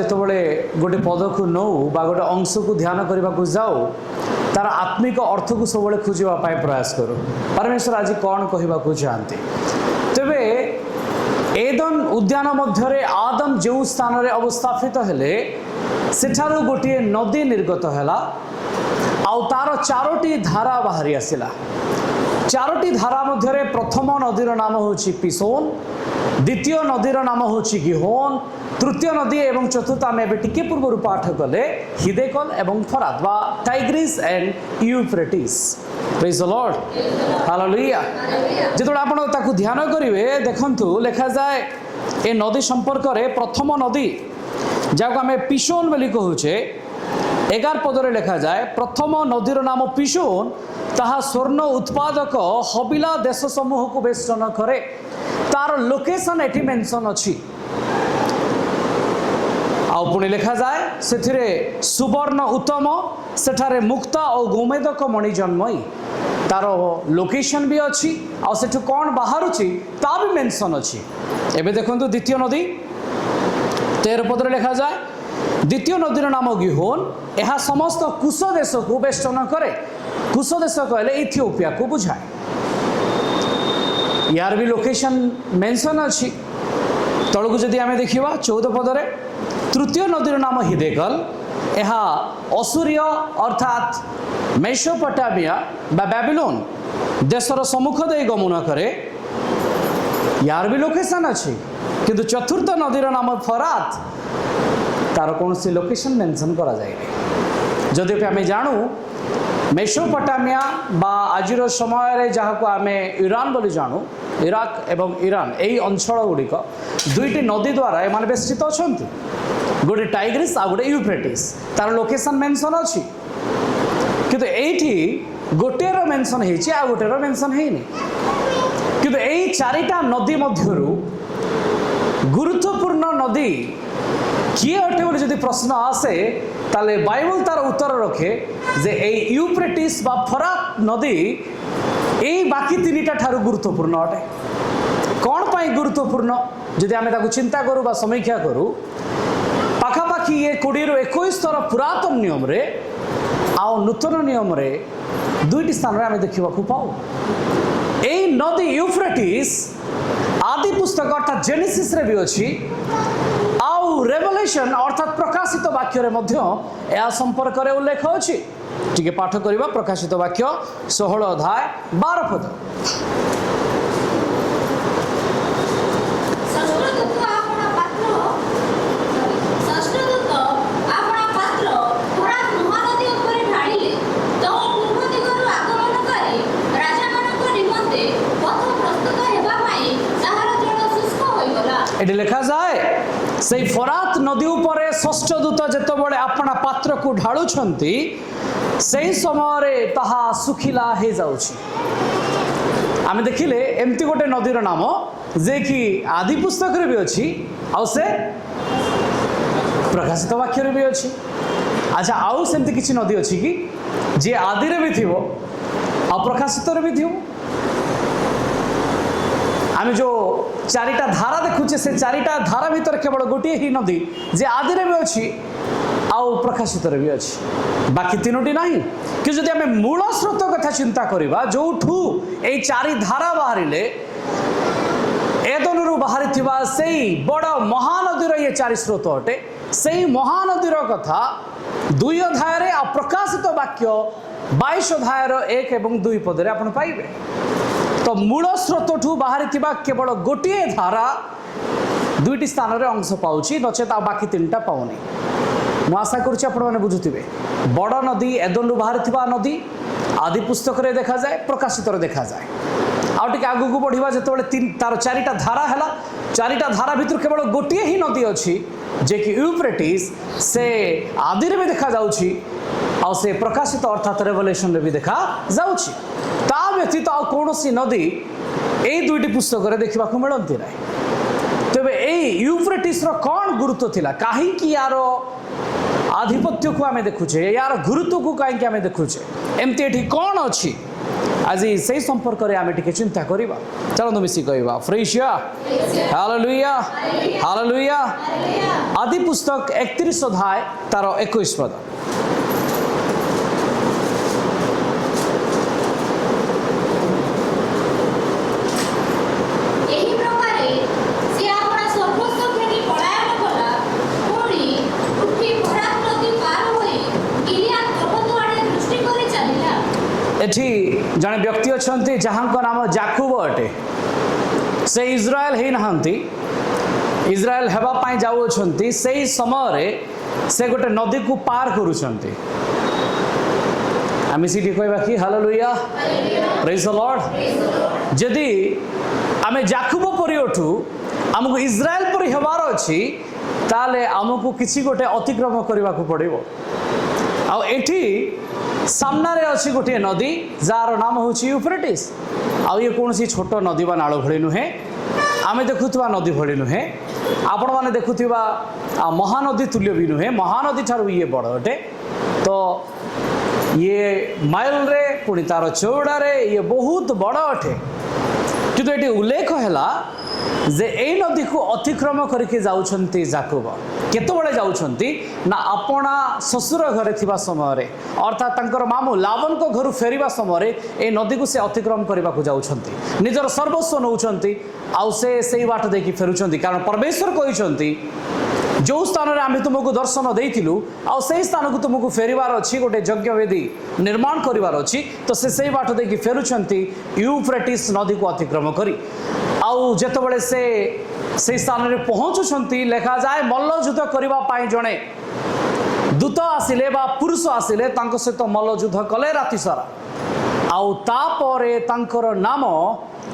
जितेबाला गोटे पद को नौ बा गोटे अंश को ध्यान करने को जाऊ तार आत्मिक अर्थ को सब खोजापी प्रयास करूँ परमेश्वर आज कौन कहवाक चाहते तेरे एदन उद्यान मध्य आदम जो स्थान में अवस्थापित हेले सेठारु गोटे नदी निर्गत है आउ तार चारोटी धारा बाहरी आसला चारोटी धारा मध्य प्रथम नदीर नाम हूँ पिसोन द्वितीय नदीर नाम हूँ गिहोन तृतीय नदी एवं चतुर्थ आम टे पूर्व पाठ कले हिदेकल एवं फरात बा Tigris and Euphrates praise the Lord hallelujah जिते आप ध्यान करेंगे देखंतु लिखा जाए ए नदी संपर्क में प्रथम नदी जहाँ आम पिसोन बोली कहूचे 11 पदरे लिखा जाए प्रथम नदीर नाम पिसोन ताहा स्वर्ण उत्पादक हबिला देश समूह को बेष्टन करे तार लोकेशन एटी मेंशन अच्छी आउ पुणी लिखा जाए से सुवर्ण उत्तम सेठारे मुक्ता और गोमेदक मणि जन्मई तार लोकेशन भी अच्छी आउ सेठु कौन बाहर ता भी मेंशन अच्छी एबे देखंतु द्वितीय नदी 13 पदरे लिखा जाए द्वितीय नदीर नाम गिहोन यह समस्त कुश देश को बेष्टन करे कुश देश कहले इथियोपिया को बुझाए यार भी लोकेशन मेंशन अच्छी तलू जदि आम देखा 14 पदरे तृतीय नदीर नाम हिदेकल यह असुरीय अर्थात मेसोपोटामिया बा बेबीलोन देशर सम्मुख दे गमन करे यार भी लोकेशन अच्छी किंतु चतुर्थ नदीर नाम फरात तार कौन सी लोकेशन मेंशन करा जाए जदि आम जानू मेसोपोटामिया बा आजिर समय जहाँ को आम ईरान बोली जानू इराक एवं ईरान यही अंचल गुड़िक दुईटी नदी द्वारा एम बेष्टित अच्छा गोटे टाइग्रिस आ गोटे यूफ्रेटिस तार लोकेशन मेंशन अच्छी किंतु एठी गोटेर मेंशन होती आ गोटेर मेंशन होनी किंतु यही चारिटा नदी मध्यरु गुरुत्वपूर्ण नदी किए अटे बोली जदि प्रश्न आसे ताले बाइबल तार उत्तर रखे जे ए यूफ्रेटिस बा फरात नदी यही बाकी तीनिटा ठारू गुरुत्वपूर्ण अटे कौन पाई गुरुत्वपूर्ण जदि आम ताकू चिंता करूँ बा समीक्षा करूँ पाखापाखि ये 20 ରୁ 21 थर पुरातन नियम रे आउ नूतन नियम रे दुईटी स्थान रे आम देखा पाऊ यही नदी यूफ्रेटिस आदि पुस्तक अर्थात जेनेसिस रे भी अच्छी आउ रेवलेशन अर्थात प्रकाशित वाक्य रे मध्य या संपर्क रे उल्लेख अच्छी टिके पाठ करबा प्रकाशित वाक्य 16 अध्याय 12 पद ये लिखा जाए से फरात नदी उपर षष्ठ दूत जितेबाला अपना पात्र को ढालुंट से समय ताहा सुखिला हो जाउछि आम देखिले एमती गोटे नदीर नाम जे कि आदि पुस्तक भी अच्छी आउ से प्रकाशित वाक्य भी अच्छी अच्छा आउ सेमती किसी नदी अच्छी कि जे आदि भी थी आ प्रकाशित भी थी आम जो चारिटा धारा देखुचे से चारिटा धारा भीतर केवल गोटे ही नदी जे आदि भी अच्छी आउ प्रकाशित भी अच्छी बाकी तीनोटी ना कि जदि आम मूल स्रोत कथा चिंता करवा जो यही चारि धारा बाहर एदनरू बाहरी से बड़ महानदीर ये चारि स्रोत अटे से महानदीर कथा 2 अध्याय आ प्रकाशित वाक्य 22 अध्यायर 1 एवं 2 पदरे आप पाइबे तो मूल स्रोत ठू बाहरी केवल गोटे धारा दुईटी स्थान में अंश पाऊँच नचेत बाकी 3टा पाऊनी मु आशा करुँचे बुझुवे बड़ नदी एदनू बाहरी नदी आदि पुस्तक रे देखा जाए प्रकाशित देखा जाए आउ टिके आगु को बढ़िया जिते तार चारिटा धारा है चारिटा धारा भितर केवल गोटे ही नदी अच्छी जे कि यूफ्रेटिस से आदि भी देखा जाउछि आ से प्रकाशित अर्थात रेवलेशन भी देखा जाउछि ता व्यतीत आ कौनसी नदी यही दुईटी पुस्तक रे देखा मिलती ना तेबे यही यूफ्रेटिस कौन गुरुत्व थिला कहीं यार आधिपत्य को आम देखुचे यार गुरुत्व को कहीं आम देखुचे एमती एठी कौन अच्छी आज से संपर्क में आम टे चिंता करवा चलो मिसी कहवा फ्रेशिया हालेलुया हालेलुया आदि पुस्तक 31 अध्याय तार 21 पद एठी जने व्यक्ति अच्छा जहाँ नाम जाकुब अटे से इज्राएल है नहांती इज्राएल हेबापाई जाऊँच से समय से गोटे नदी को पार करुँच आम सी कहवा कि हालेलुया प्रेज द लॉर्ड जदि आम जाकुब परी उठू आमको इज्राएल परी हेबार अच्छी ताले आमको किसी गोटे अतिक्रम करने को पड़ो आठी सामने अच्छी गोटे नदी जार नाम हूँ यूफ्रेटिस आउ ये कौन सी छोट नदी बा नाल भली नुहे आम देखुवा नदी भली नुहे आपण मैंने देखुवा महानदी तुल्य भी नुहे महानदी ठार ये बड़ अटे तो ये माइल रे पुणी तार चौड़ा रे ये बहुत बड़ अटे किंतु ये उल्लेख है जे ए नदी को अतिक्रम करके जाउछंती जाकुब केतबळे जाउछंती ना अपना ससुर घरे थिबा समय रे अर्थात तंकर मामू लावन को घर फेरिबा समय रे ए नदी को से अतिक्रम करबा को जाउछंती निजर सर्वस्व नउछंती आउ से सेही बाट देखि फेरुछंती कारण परमेश्वर कहिछंती जो स्थान रे आमे तुमको दर्शन देइथिलु आउ सेही स्थान को तुमको फेरिबार अछि गोटे यज्ञ वेदी निर्माण करिवार अछि तो से सेही बाट देखि फेरुछंती यूफ्रेटिस नदी को अतिक्रम करी आउ जेतबळे से स्थान में पहुँचुंट लेखा जाए मल्लयुद्ध करने जड़े दूत आसिले बा पुरुष आसिले सहित मल्लयुद्ध कले राति सारा आउ तापरे तांकर नाम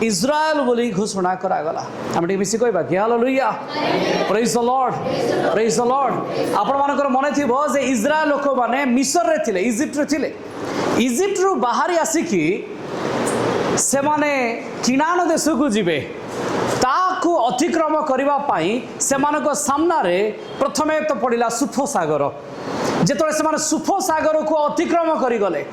इज्राएल बोली घोषणा करागला आम मिसी कहवा कि hallelujah praise the Lord praise the Lord आपण मानकर मन थिबो जे इज्राएल लोक माने मिस्र रे थिले इजिप्ट रे थिले इजिप्ट रु बाहरी आसिकी से माने किनान देश को जीवे ताकू अतिक्रम करबा पाई सेमानको सामना रे प्रथमे तो पड़िला सुफो सागर जेतोले सेमाने सुफो सागर को अतिक्रम करी गले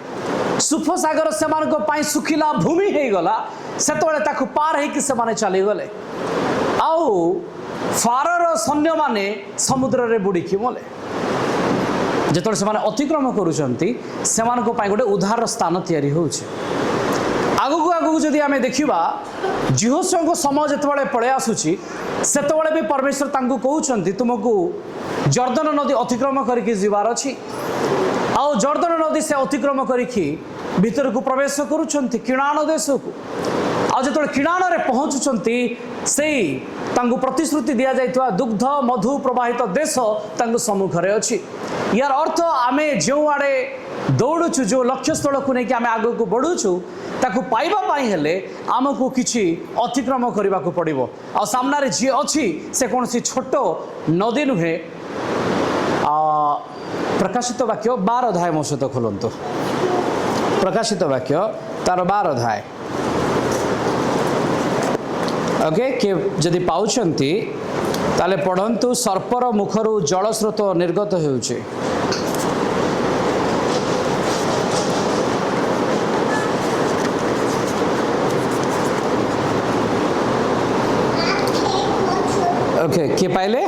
सुफो सागर सेमानको पाई सुखिला भूमि हे गला सेतोले ताकू पार हे कि सेमाने चली गले आउ फारर सैन्य माने समुद्र रे बुड़ी कि मोले जेतोले सेमाने अतिक्रम करूचंती सेमानको पाई गोटे उद्धार स्थान तयारी होउछ आगु आगु जदि आमे देखिबा जिहोशुआ को समय जेतबळे पळे आसुची सेतबळे भी परमेश्वर तांकु कहउछंती तुमको जर्दन नदी अतिक्रम करके जीवार अछि आउ जर्दन नदी से अतिक्रम करके भीतर को प्रवेश करूछंती किणान देश को आ जेतबळे किणान रे पहुंचुछंती सेई तांकु प्रतिश्रुति दिया जाइतवा दुग्ध मधु प्रवाहित देश तांकु सम्मुख रे अछि यार अर्थ आमे जो आड़े दौड़ुछु जो लक्ष्य स्थल को लेकिन आमे आगो को बढ़ुछु ताकू पाइबा पाई हेले आमको किछि अतिक्रम करबा को पड़िबो आ सामना रे जे अछि से कोनसी छोट नदी नुहे प्रकाशित वाक्य 12 अध्याय मो सहित खोलंतु प्रकाशित वाक्य तार 12 अध्याय ओके के जदि पाउछंती ताले पढ़ंतु सर्पर मुखरु जल स्रोत निर्गत हेउचे ओके के पाइले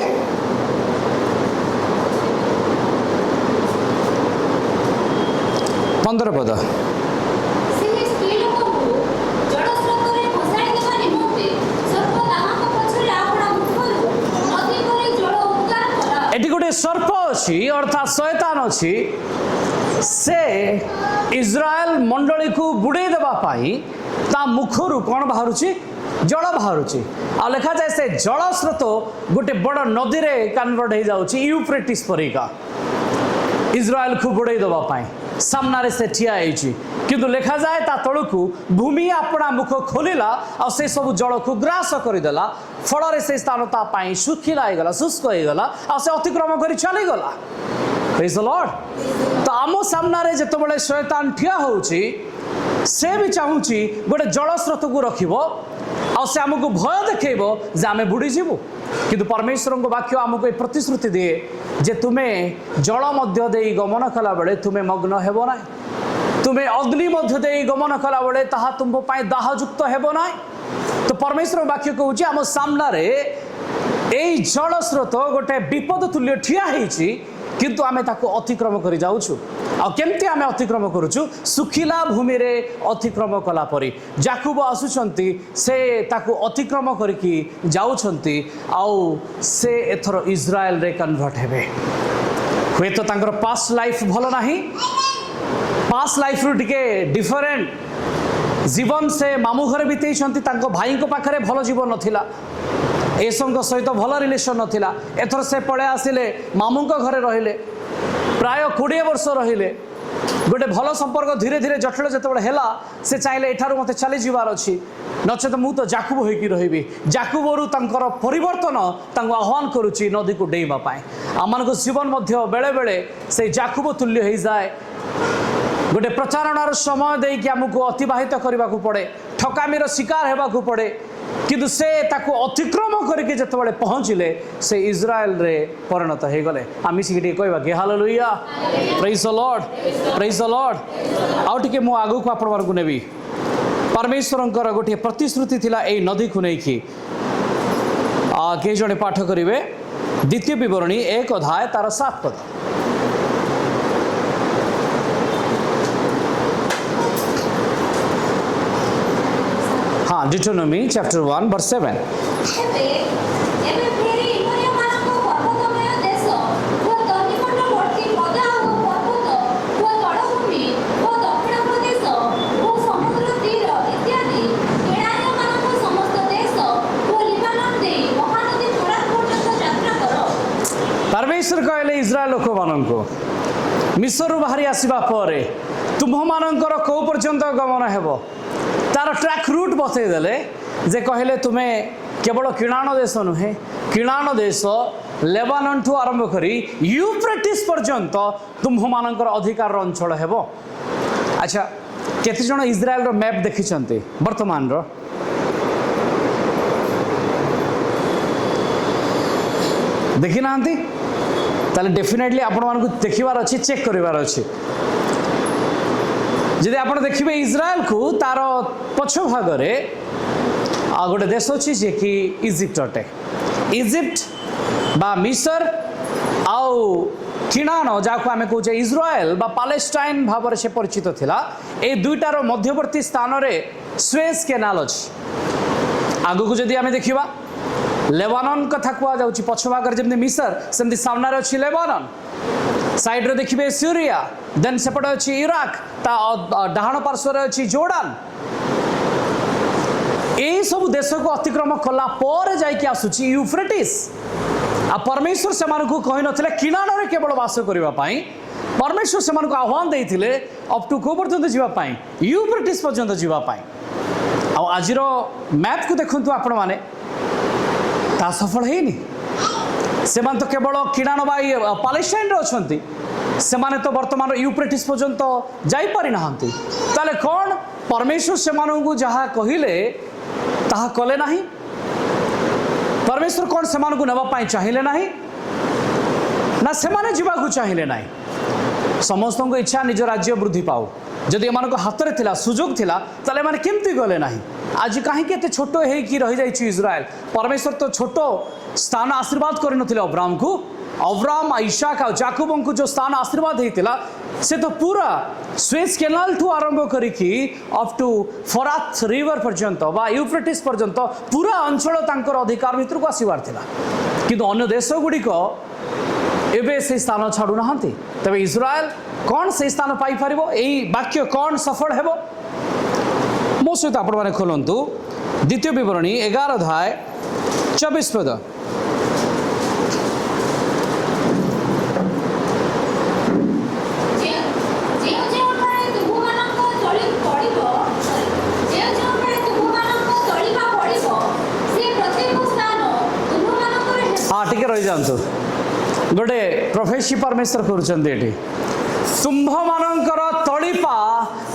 पंद्रह पद एटी गोटे सर्प अच्छी अर्थात शैतान अच्छी से इज्राएल मंडली को बुड़े देवा पाई ता मुखरु कौन बाहर जल बाहर आ लिखा जाए से जल स्रोत गोटे बड़ नदी रे कन्वर्ट हो जाउची यूफ्रेटिस परिका इज्राएल को बुड़े देवा पाई सामना रे से ठिया होइची किंतु लिखा जाए ता तळकू भूमि अपना मुख खोलिला आ से सब जल को ग्रास करदेला फल रे से स्थान ता पाई सुखिला हो गला शुष्क हो गला आ से अतिक्रम करी चली गला प्रेज द लॉर्ड तो आमो सामना रे जेतबेले शैतान ठिया होउची से भी चाहूची गोटे जल स्रोत को रखिबो आ से आमको भय देखैबो जे आमे बुड़ी जीवु किंतु परमेश्वर को वाक्य आमको ए प्रतिश्रुति दिए जे तुमे जल मध्य देई गमन कला बेले तुमे मग्न हेबो ना तुम्हें अग्नि मध्य दे गमन कला बेले ताहा तुम दाहयुक्त हेब ना। तो परमेश्वर वाक्य कहूँ आम सामने यही जल स्रोत गोटे विपद तुल्य ठिया होइछि, किंतु आमे ताको अतिक्रम करि जाउछु। आ केमती आमे अतिक्रम करूछु? सुखिला भूमि रे अतिक्रम कला परी याकूब आसुचंती से ताको अतिक्रम करके जाउछंती, आउ से एथर इज्राएल रे कन्वर्ट हेबे। हुए तो तांकर पास्ट लाइफ भलो नाही, पास्ट लाइफ रु टिके डिफरेंट जीवन से मामू घर बीते भाई को पाखरे भल जीवन नथिला, एसंग सहित भल रिलेशन नथिला। एथर से पळे आसिले मामू घरे रहिले, प्राय 20 वर्ष रहिले। गोटे भल संपर्क धीरे धीरे जटिल जिते है से चाहिए एठार मत चली जीवार अच्छी, नचेत मु तो जाकुब होइकी रहिबी। जाकुबरू तांकर परिवर्तन तांको आह्वान करुच्ची नदी को डेइबापाई। आम जीवन मध्य बेले बेले से जाकुब तुल्य हो जाए। गोटे प्रचारणार समय देकी आमको अतिबाहित करने को पड़े, ठकामीर शिकार होगा पड़े, किंतु से ताको अतिक्रम करके जिते पहुँचले से इज्राएल रे परिणत हो गले। आम मिसिकी कहवा कि hallelujah, praise the Lord, praise the Lord. आउ टिके मु आगु को आपण मानकु नेबी। परमेश्वरंकर गोटे प्रतिश्रुति थिला एई नदी को नेकी। के जणे पाठ करिवे द्वितीय विवरणी 1 अध्याय तार 7 पद। हाँ, Deuteronomy chapter 1 verse 7। परमेश्वर कहले इज्राएल लोक मान को मिस्र बाहरी आसवा पर तुम मानकर कौ पर्यंत गमन हेब तार ट्रैक रूट बतईदेले जे कहले तुम्हें केवल किणाण देश नुहे, किणाण देश लेबानन ठू आरंभ करी यूफ्रेटिस पर्यंत तुम मानकर अधिकार अंचल हेब। अच्छा, केते जण इज्राएल रो मैप देखिछन्ते वर्तमान रो? देखि नांती? ताले डेफिनेटली आपण मानकु देखिबार अछि, चेक करिवार अछि। जदि आपण देखिबे इज्राएल को तार पछ भाग रे गोटे देश अच्छी जे कि इजिप्ट अटे। इजिप्ट बा मिस्र आउ किणाण जहाँ आम कहे इज्राएल बा पालेस्टाइन भाव से परिचित थिला। ए दुईटार मध्यवर्ती स्थान रे सुएज केनाल अच्छी। आगु को जदि आम देखिबा लेबानन कथा कुआ जाउची, पछ भाग जमि मिस्र सेमती सामने अच्छी लेबानन, साइड रे देखिबे सीरिया, देन सेपटे अच्छी इराक, ता डाहाण पार्श्व रे अच्छी जोर्डान। ए सब देश को अतिक्रम कला पर जाइके आसुची यूफ्रेटिस। आ परमेश्वर से मानकु कहि नथिले किनाण रे केवल वास करिवा पई, परमेश्वर से मानकु आह्वान देइथिले अप टू को पर्यंत जीवा पई, यूफ्रेटिस पर्यंत जीवा पई। आ आजिरो मैप को देखंतु आपण माने ता सफल हेनी। से तो केवल किणाण बाई पालेस्टाइन अच्छी, से माने तो वर्तमान यूफ्रेटिस पर्यंत जाई पारि नाहंती। ताले कौन परमेश्वर से मानकु जहा कहिले ताहा कले नाही? परमेश्वर कौन से मानकु नेबा पाई चाहिए नाही ना से माने जीवाकु चाहिए नाही? समस्त को इच्छा निज राज्य वृद्धि पाऊ। जदि एमानक हाथ में थिला, सुजोग थिला, ताले माने केमती गले नाही? आज कहीं एते छोट होइकी रहि जाइछि इज्राएल। परमेश्वर तो छोट स्थान आशीर्वाद कर नथिले अब्राहम को। अब्राहम, इसाक और याकूब को जो स्थान आशीर्वाद होता से तो पूरा सुएज केनाल ठू आरंभ करिकी अप टू फरात रिवर पर्यंत बा यूफ्रेटिस पर्यंत पूरा अंचल तांकर अधिकार भितर को आसीबार थिला। किंतु अन्य देश गुड़िक एबे से स्थान छाड़ू नाहंती। तबे इज्राएल कौन से स्थान पाई परिबो? एई वाक्य कौन सफल हेबो? मो सहित आपण माने खोलंतु द्वितीय विवरणी 11 अध्याय 24 पद। हाँ, टिके रही जातु। गोटे प्रोफेसी परमेश्वर करुँचे तुम्भ मानकर तलीपा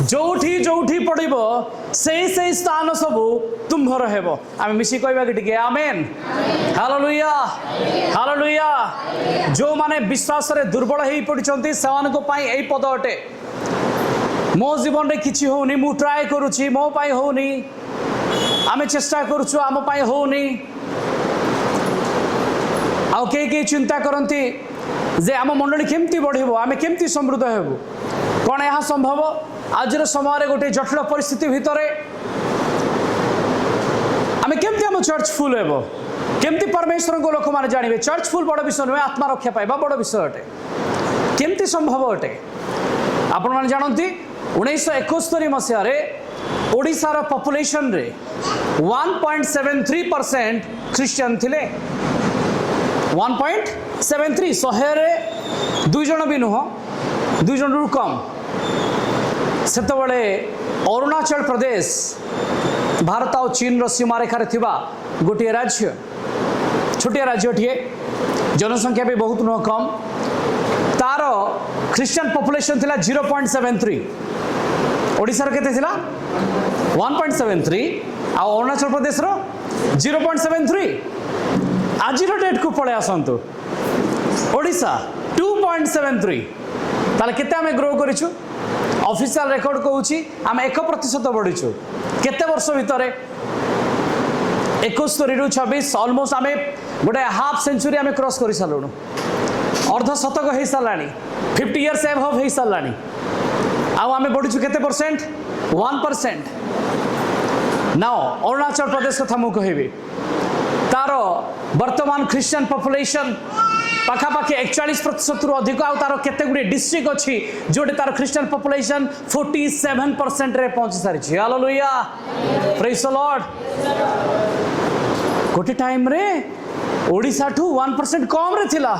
जोठी जोठी पड़ो से स्थान सब तुम्भर हेब। आम मिसी कहवा कि आमेन, हालेलुया, हालेलुया। जो माने विश्वास रे दुर्बल हो पड़ते से पद अटे। मो जीवन रे किछि होनी मु ट्राए करूची मो पाई होनी आमे चेष्टा करूछु आम पाई होनी आउ के चिंता करती जे आम मंडली केमती बढ़िबो आमे केमती समृद्ध हेबु कौन यह संभव आज समय गोटे जटिल परिस्थिति भितर आमे केमती आम चर्च फुल हेबो केमती परमेश्वर को लोक माने जानिबे चर्च फुल बड़ विषय नुहे आत्मा रक्षा पाइबा बड़ विषय अटे केमती संभव अटे आपण माने जानती 1971 मसीह ओडिशार पॉपुलेशन रे 1.73% क्रिश्चियन थिले 1.73 शहरे 2 जन भी नुह 2 जन रु कम सेतबळे अरुणाचल प्रदेश भारत और चीन रो सीमा रेखारे थिबा गोटे राज्य छोटिया राज्यटीए जनसंख्या भी बहुत नुह कम तार क्रिश्चियन पॉपुलेशन थिला 0.73 ओडिसा रो केते थिला 1.73 आ अरुणाचल प्रदेश रो 0.73 आज डेट को पड़े आसतु ओडिशा 2.73 ताले केते आमे ग्रो करिछु ऑफिशियल रेकॉर्ड कहूची आमे 1% बढ़ीछु केते वर्ष भितरे 71 रु 26 ऑलमोस्ट आमे गोटे हाफ सेंचुरी आमे क्रॉस करि सालुनु अर्ध शतक हे सालानी 50 इयर्स एबव हे सालानी आ आमे बढ़ीछु केते परसेंट 1% नाउ अरुणाचल प्रदेश कथा मु कहिबी तार वर्तमान क्रिश्चियन पॉपुलेशन पाखापाखि 41% रु अधिक आ तार केते गुडे डिस्ट्रिक्ट अछि जोटे तार क्रिश्चियन पॉपुलेशन 47% रे पहुंच सारी हालेलुया प्रेज द लॉर्ड गोटे टाइम रे ओडिसा ठू 1% कम रे थिला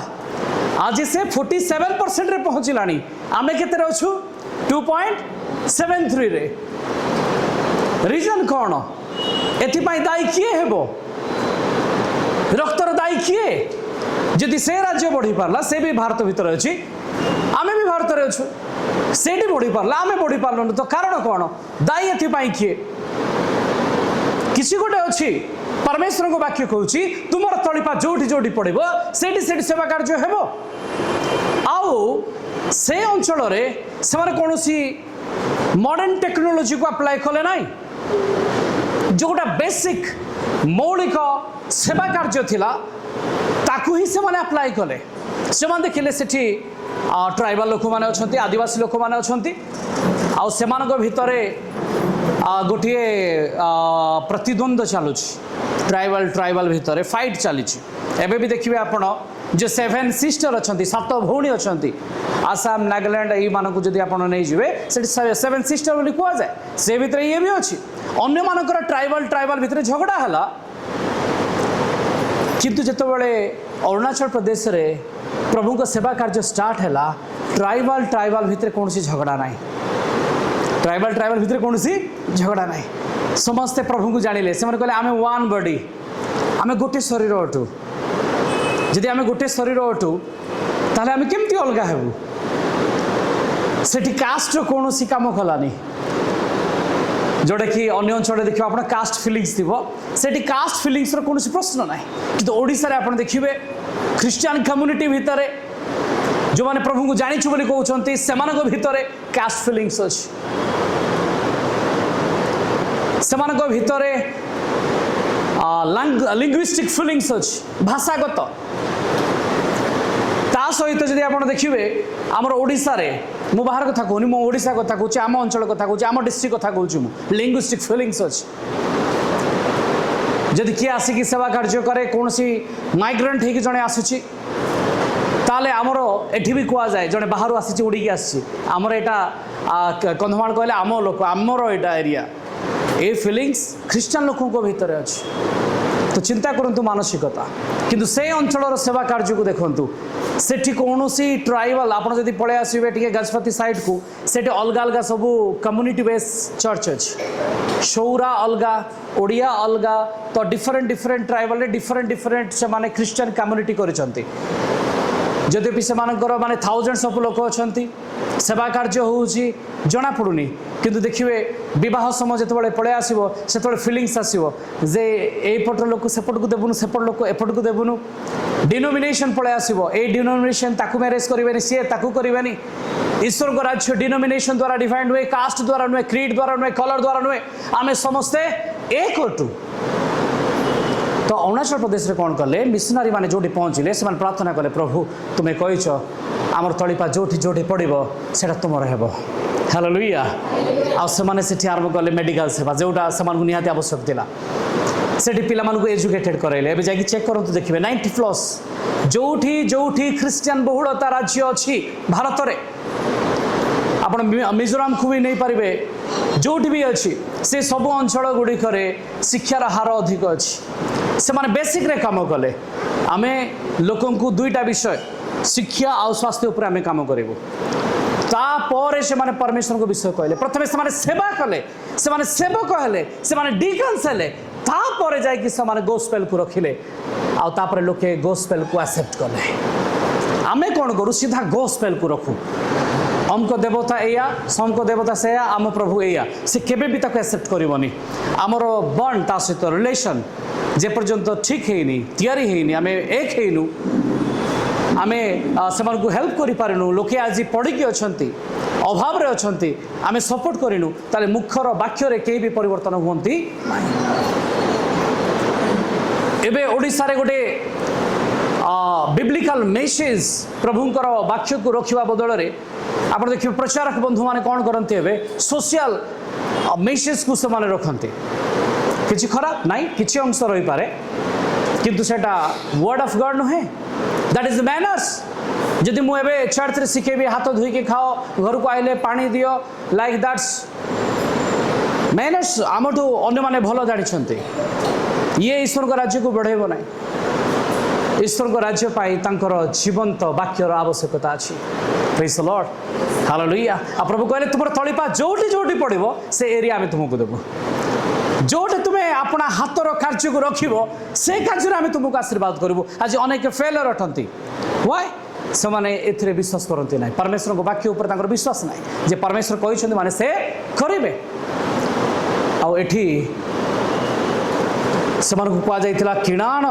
आज से 47% रे पहुंचलानी आमे केते रे अछु 2.73 रे रीजन कौन एथि पई दायी किए हेबो रक्तर दायी किए जदि से राज्य बढ़ी पारला से भी भारत भीतर अच्छी आमे भी भारत रे अछु सेठी बढ़ी पारला आमे बढ़ी पारलनु तो कारण कौन दायी एथि पई किए किसी गोटे अच्छी परमेश्वर को वाक्य कहूची तुमर तलिपा जोठी जोठी पड़िबो सेठी सेठी सेवा कार्य हेबो आउ से अंचल रे से माने कोनोसी मॉडर्न टेक्नोलॉजी को अप्लाई कले नाई जोटा बेसिक मौलिक सेवा कार्य थिला ताकू ही से माने अप्लाई कले से माने देखिले सेठी ट्राइबल लोक माने अछंती आदिवासी लोक माने अछंती आ सेमानक भितरे गोटे प्रतिद्वंद चलुची ट्राइबल भितर फाइट चली एबे भी देखिए आपण जो 7 सिस्टर अछंती 7 भौणी अछंती आसाम नागालैंड यही मानक जदि आपण नहीं जिवे सेठी 7 सिस्टर बोली कुआ जाए से भितर ये भी अछि अन्य मानकर ट्राइबल भितर झगड़ा हला किंतु जतो बेले अरुणाचल प्रदेश रे प्रभु को सेवा कार्य स्टार्ट हला ट्राइबल भितर कोनसी झगड़ा नाही ट्राइबल भितर कोनसी झगड़ा नाही समस्ते प्रभु को जानिले से माने कहले आमे वन बॉडी आमे गोटे शरीर अटू जदि आमे गोटे शरीर अटू ताले आमे केमती अलगा हेबु सेठी कास्ट कौन सी काम कलानी जोटा कि अन्य अंचल देखिए आप कास्ट फिलिंग्स थी सेठी कास्ट फिलिंग्स कौन प्रश्न ना कि ओडिशा रे आपण देखिए क्रिश्चियन कम्युनिटी भितर जो माने प्रभु को जानिछु बोली कहउछंती सेमानक भितर कास्ट फिलिंग्स अछि सेमानक भितर लिंग्विस्टिक फिलिंग्स अछि भाषागत ता सहित जदि आपण देखिए आमर ओडिशा रे मु बाहर कथा कहूनी मो ओडिशा कथा कहूँ आम अंचल कथा कहूँ आम डिस्ट्रिक्ट कथा कहूँ लिंग्विस्टिक फिलिंग्स अच्छी जदि किए आसिक सेवा कार्य करे कौन सी माइग्रेंट होगी जड़े आसूची ताले आमर एठी भी कह जाए जड़े बाहर आसी उड़ीकी आसी आमर यहाँ कंधमाल कहले आम लोक आमर यहाँ एरिया ये फिलिंग्स ख्रीस्टान लोकों भितर अच्छी तो चिंता करंतु मानसिकता किंतु से अंचल सेवा कार्य को देखंतु सेठी कौन सी ट्राइबल आपड़ जब पलि आसवे टे गजपति साइड को सेठी अलग अलग सब कम्युनिटी बेस चर्च अच्छी सौरा अलग ओडिया अलग तो डिफरेंट ट्राइबल डिफरेंट से माने क्रिश्चियन कम्युनिटी करछंती यद्यपि से माने थाउजेंड्स ऑफ लोक अच्छी सेवा कार्य होउची जना पड़ुनी किंतु देखिए विवाह समय जो पलि आसो से फिलिंग्स आसो जे एपट लोक सेपट को देवुनु सेपट लोक एपट को देवुनु डिनोमिनेशन पलि आसो ए डिनोमिनेशन ताकू मैरेज करें सी ताकू करें ईश्वर को राज्य डिनोमिनेशन द्वारा डिफाइंड हुए, कास्ट द्वारा नुहे, क्रीड द्वारा नुहे, कलर द्वारा नुहे, आम समस्ते एक अटू। तो अरुणाचल प्रदेश में कौन कले मिशनारी माने जोटी पहुँचले से प्रार्थना कले प्रभु तुम्हें कहीच आमर तलीपा जोटी जोटी पड़ो से तुम हेब। हालेलुया। आ से आरंभ कले मेडिकल सेवा जोटा से निहाती आवश्यक थिला। सेठी पिला मानकु एजुकेटेड कराइले। एबे जाकि चेक करंतु देखिबे 90+ जोठी जोठी ख्रिस्टियन बहुलता राज्य अछि भारत रे, आपण मिजोराम को भी नहीं पारिबे, जोठी भी अछि से सब अंचल गुडी करे शिक्षार हार अधिक अछि। से माने बेसिक रे काम कले। आमे लोकन को दुईटा विषय शिक्षा आ स्वास्थ्य ऊपर आमे काम करिवो। तापर से माने परमेश्वर को विषय कहले। प्रथमे से माने सेवा कले, से माने सेवक हेले, से माने डीकन्स हेले, तापर जाय कि से माने गोस्पेल को रखिले आ तापर लोके गोस्पेल को एक्सेप्ट कले। आमे कोन करू सीधा गोस्पेल को रखू। हमको देवता एया, समको देवता से आम प्रभु एया, से केबे भी ताको एक्सेप्ट करिवनी। हमर बॉन्ड ता सहित रिलेशन जे पर्यंत ठीक हेनी, तयारी हेनी, आमे एक हेनु, आमे सेमान को हेल्प करि पारिनु। लोके आज पढ़िकी अछंती, अभाव रे अछंती, आमे सपोर्ट करिनु, ताले मुखर वाक्य रे केही भी परिवर्तन होंती नाही। एबे ओडिसा रे गोटे बिब्लिकल मेसेज प्रभुंकर वाक्य को रखिबा बदल रे आपण देखिबे प्रचारक बंधु माने कोन करंती हेबे सोशल मेसेज को से माने रखंती। किछि खराब नाही, किछि अंश रही पारे, किंतु सेटा वर्ड ऑफ गॉड नहे। That is the manners. जदि मु एबे चर्च रे सिखेबी हाथ धोई के खाओ, घर को आइले पानी दियो, लाइक दैट्स मैनर्स। आमठू अन्य माने भलो जानि छंती। ये ईश्वर को राज्य को बढ़ेबो नाही। ईश्वर को राज्य पाई तांकर जीवंत वाक्यर आवश्यकता अछि। Praise the Lord. हालेलुया। आ प्रभु कहले तुमर तळीपा जोटी जोटी पड़िबो से एरिया में तुमको देबो। जोटे तुम्हें अपना हाथर कार्य को रखिबो से कार्य आमे तुमको आशीर्वाद करिबो। आज अनेक फेलर अटंती व्हाई से माने एथिरे विश्वास करंती नाही। परमेश्वर को वाक्य ऊपर तांकर विश्वास नाही जे परमेश्वर कहिसंती माने से करिवे। आ एठी सेमानकु कुआ जाइतिला किणाण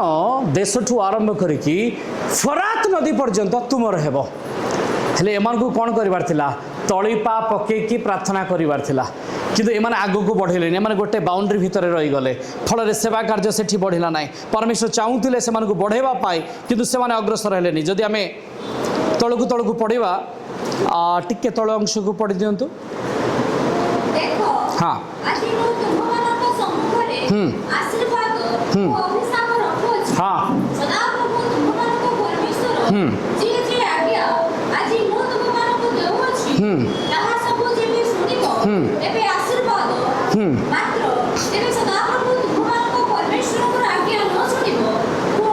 देशठू आरंभ करिकी फरात नदी पर्यंत तुमर हेबो। हेले एमानकु कोन करिवार थिला तळीपा पकेकी प्रार्थना करिवार थिला, किंतु एमाने आगु को बढ़ेले नै। एमाने गोटे बाउंड्री भितर रही गले, फल रे सेवा कार्य सेठी बढ़िला नाही। परमेश्वर चाहुतिले सेमानकु बढ़ेबा पाई, किंतु सेमाने अग्रसर हेलेनी। जदि आमे तळकु पडिबा टिके तळ अंश को पढि दियंतु। देखो हां आजि मो तुममानक सम्मुखरे आशीर्वाद ओ अभिशाप रखुछि। हां सदा प्रभु तुममानक परमेश्वर जे जे आज्ञा आजि मो तुममानक देउछि ताहा सब जेबे सुनिबो एबे आशीर्वाद मात्र एबे सदा प्रभु तुममानक परमेश्वर को आज्ञा न सुनिबो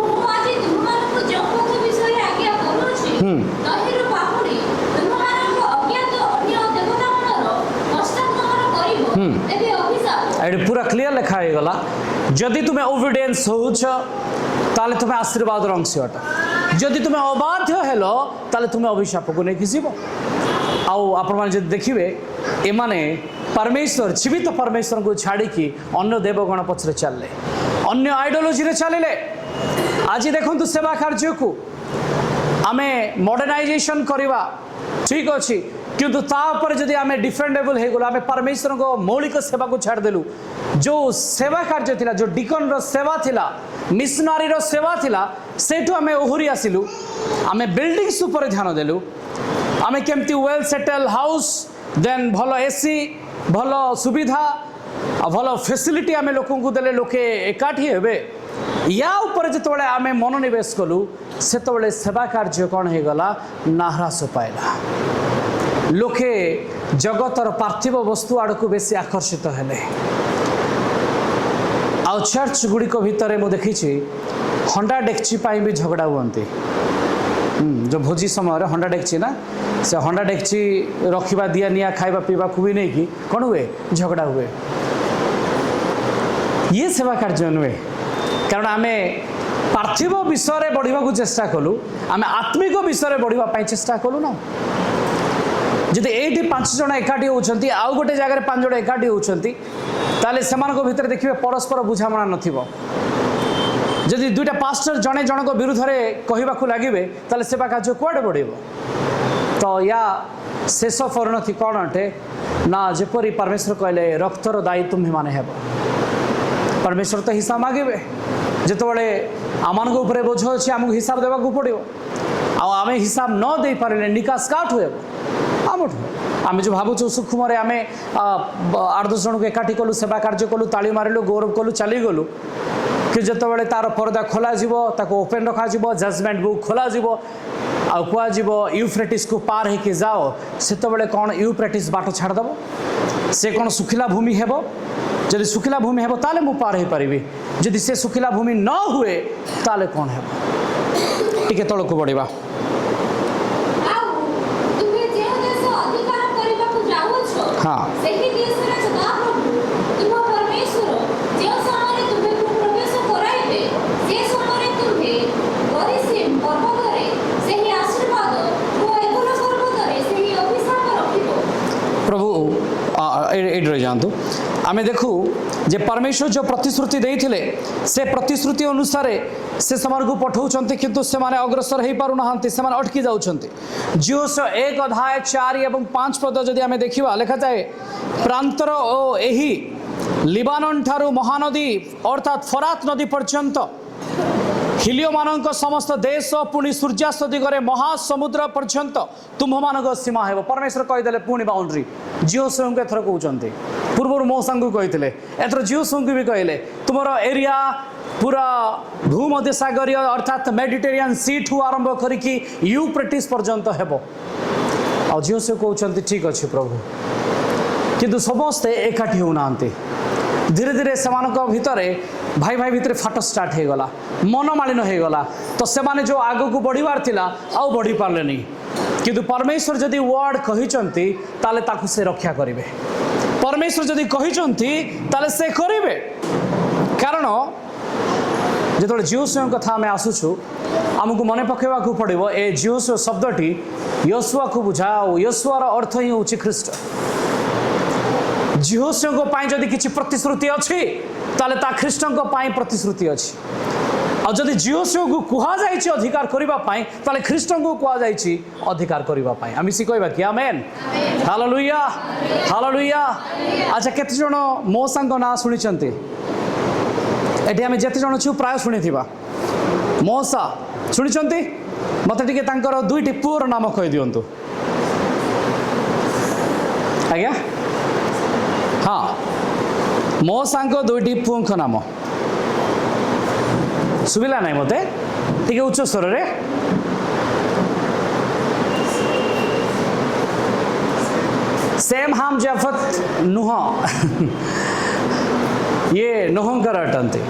मो आजि तुममानक जपक विषय आज्ञा करूछि तहिरु पाहुडी तुममानक अज्ञात अन्य देवतामनर पश्चात्तापन करिबो एबे अभिशाप। एडी पूरा क्लियर लिखा है गला। जदि तुम्हें ओबिडियंस होउछ ताले तुम्हें आशीर्वाद अंश अट। जदि तुम्हें अबाध्य हेलो ताले तुम्हें अभिशाप को नहीं जीवो। आउ आपण माने जदि देखिबे एमाने परमेश्वर जीवित परमेश्वर को छाड़ी की अन्य देवगण पछरे चलले, अन्य आइडियोलॉजी रे चलिले। आज देखंतु सेवा कार्य को आमे मॉडर्नाइजेशन करवा ठीक अच्छी, किंतु तापर जदि आमे डिफेंडेबल हो गलो, आमे परमेश्वर को मौलिक सेवा को छाड़ देलु। जो सेवा कार्य थिला, जो डिकन रो सेवा थिला, मिशनारी रो सेवा थिला, सेठु आमे ओहुरी आसिलु। आमे बिल्डिंग्स ऊपर ध्यान देलु। आमे केमती वेल सेटल हाउस, देन भलो एसी, भलो सुविधा, भलो फैसिलिटी आमे लोकन को देले लोके एकाठी हेबे। या ऊपर जितबळे आमे मनोनिवेश कलु सेतबळे सेवा कार्य कोन हे गला नाहरास पाइला। लोके जगतर पार्थिव वस्तु आड़क बेसी आकर्षित हेले। आ चर्च गुड़िक भितर मु देखी हंडा डेक्ची भी झगड़ा हुंती। जो भोजी समय हंडा डेक्ची ना, से हंडा डेक्ची रखा दिया निया खाइबा पीवा को भी नहीं कि कौन हुए झगड़ा हुए। ये सेवा कार्य नुहे, कारण आमे पार्थिव विषय बढ़िया को चेष्टा कलु, आमे आत्मिक विषय बढ़िया चेष्टा कलु ना। जदि एठी 5 जण एकाठी होउछंती, आउ गोटे जगह 5 जण एकाठी होउछंती, ताले सेमानको भितर देखिबे परस्पर बुझामणा नथिबो। जदि दुईटा पास्टर जणे जनक विरुद्ध रे कहिबा को लागिबे, ताले सेवा कार्य कुआडे बढ़िबो। तो या शेष परिणति कौन अटे ना जेपरी परमेश्वर कहले रक्तर दायी तुम्हें माने हेब परमेश्वर तो हिसाब मागे जितेबाला आम बोझ अच्छे आमको हिसाब देवाक पड़ो आम हिसाब न दे पारे निकास काठ हुए आम आम जो भावुँ सूक्ष्म आम 8-10 जन को एकाठी कलु सेवा कार्य कलु ताली मारिलु गौरव कलु चलीगलु कि जितेबाला तार पर्दा खोल ओपेन रखा जजमेंट बुक खोल कह यूफ्रेटिस को पार होके जाओ से कौन यूफ्रेटिस बाट छाड़देव से कौन सुखिला भूमि हेब जदि सुखिला भूमि हेब ताले मु पार हो पारि जदि से सुखिला भूमि न हुए ताले कौन हेब टिके तल को बढ़िबा हाँ प्रभु ये जातु आम देखू जे परमेश्वर जो प्रतिश्रुति देते से प्रतिश्रुति अनुसार से समान को पठाऊँ किंतु से माने अग्रसर हो पार ना से अटकी जाऊँच जियोस 1:4 और 5 पद जदि आम देखा लिखा जाए प्रांतर ओ एही लिबानन ठारू महानदी अर्थात फरात नदी पर्यंत हिलियो मानक समस्त देश पुणी सूर्यास्त दिगरे महासमुद्र पर्यंत तुम्ह मानक सीमा हेब परमेश्वर कहीदे पुणी बाउंड्री जियो स्वयं को एथर कहते पूर्व मौसा को कहते एथर जियो स्वयं को भी कहले तुम एरिया पूरा भूमध्यसागरीय अर्थात मेडिटेरियन सी ठू आरंभ करिकी यूफ्रेटिस पर्यंत हेब आ जियो से कहते ठीक अच्छे प्रभु किंतु समस्ते एकाठी होना धीरे धीरे से भितर भाई भाई भितर फाट स्टार्ट हो गला मनमालिन हो गला तो से माने जो आग को बढ़िबार थिला आउ बढ़ी पारले नहीं किंतु परमेश्वर जदि वर्ड कहिचंती ताले ताकु से रक्षा करिवे परमेश्वर जदि कहिचंती ताले से करिवे कारण जेतोले जियोसुओ कथा आम आसुछु आमको मन पकेवाकू पड़ो ए जियोसुओ शब्दटी यहोशुआ को बुझाओ यहोशुआर अर्थ ही होछि ख्रीष्ट जिहोशुओ को पाई जदि किछि प्रतिश्रुति अछि ताले ता ख्रीष्टों पाई प्रतिश्रुति अछि और जदि जिहोशुओ को कुहा जाइछि अधिकार करिबा पाई ताले ख्रीष्टों को कुहा जाइछि अधिकार करिबा पाई आमी सी कहबा कि आमेन हालेलुया हालेलुया अच्छा केते जण मौसा को ना सुनिचंती एठी आमे जेते जण छु प्राय सुनिथिबा मौसा सुनिचंती मते टिके तांकर दुईटी पुअर नाम कहि दियंतु आज्ञा हाँ मौसा को दुईटी पुओं नाम सुविला नहीं मते टिके उच्च स्वर रे सेम हाम जफत नुह ये नुहंकर अटंती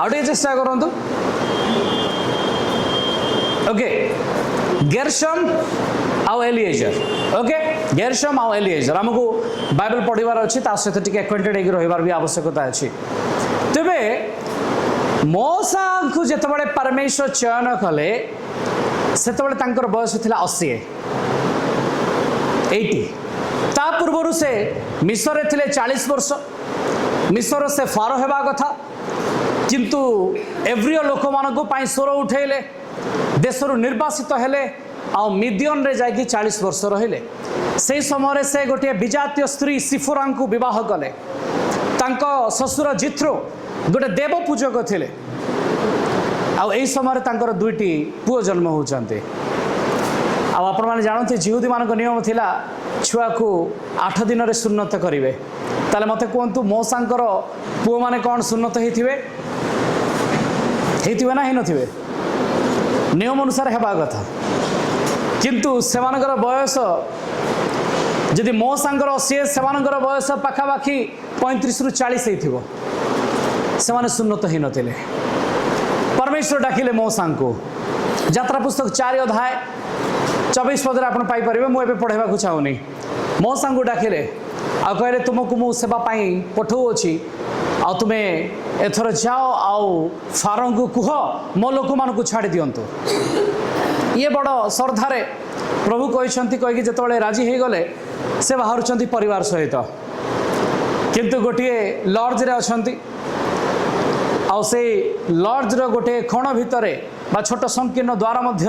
आउटे चेष्टा करंतु ओके गेर्शम आउ एलिएजर ओके गेर्शम आउ एलिएजर हमको बाइबल पढ़िबार अछि ता सहित टिके एक्वेंटेड हेकि रहिबार भी आवश्यकता अछि तबे मौसा को जेतबेले परमेश्वर चयन कले सेतबेले तांकर बयस थिला 80 ता पूर्वरु से मिस्र रे थिले 40 वर्ष मिस्र से फारो हेबा कथा किंतु एवरियो लोक मानको पाई स्वर उठेले देशरु निर्वासित हेले आ मिडियन रे जाकी 40 वर्ष रहिले से समय से गोटे विजातीय स्त्री सिफोरा को विवाह कले तांको ससुर जिथ्रो गोटे देव पूजक थिले आ एई समय तांकर दुईटी पुओ जन्म होचंते आ आपण माने जानते जिहुदी मानक नियम थिला छुआ को 8 दिन रे सुन्नत करिवे ताले मते कोंतु मौसांकर पुओ माने कोन सुन्नत हेथिबे ना हे नथिबे नियम अनुसार हेबा कथा किंतु सेमानकर बयस जदि मौसांकर सी सेमानकर बयस पाखापाखि 35 रु 40 हेथिबो सेमाने सुन्नत हे नथिले परमेश्वर डाकिले मौसा को यात्रा पुस्तक 4 अध्याय 24 पद आप पाई परिबे मु एबे पढ़ाइबा चाहूनी मौसा को डाकिले आ कहले तुमको मु सेवा पाई पठौ अछि आ तुमे एथर जाओ आउ फारों को कुह मो लोक मान को छाड़ी दियंतु ये बड़ श्रद्धारे प्रभु कहते कहीकि जिते राजी हो गले से बाहर परिवार सहित किंतु गोटे लॉज रे अछंती आ से लॉज रो गोटे खण भितर बा छोट संकीर्ण द्वार मध्य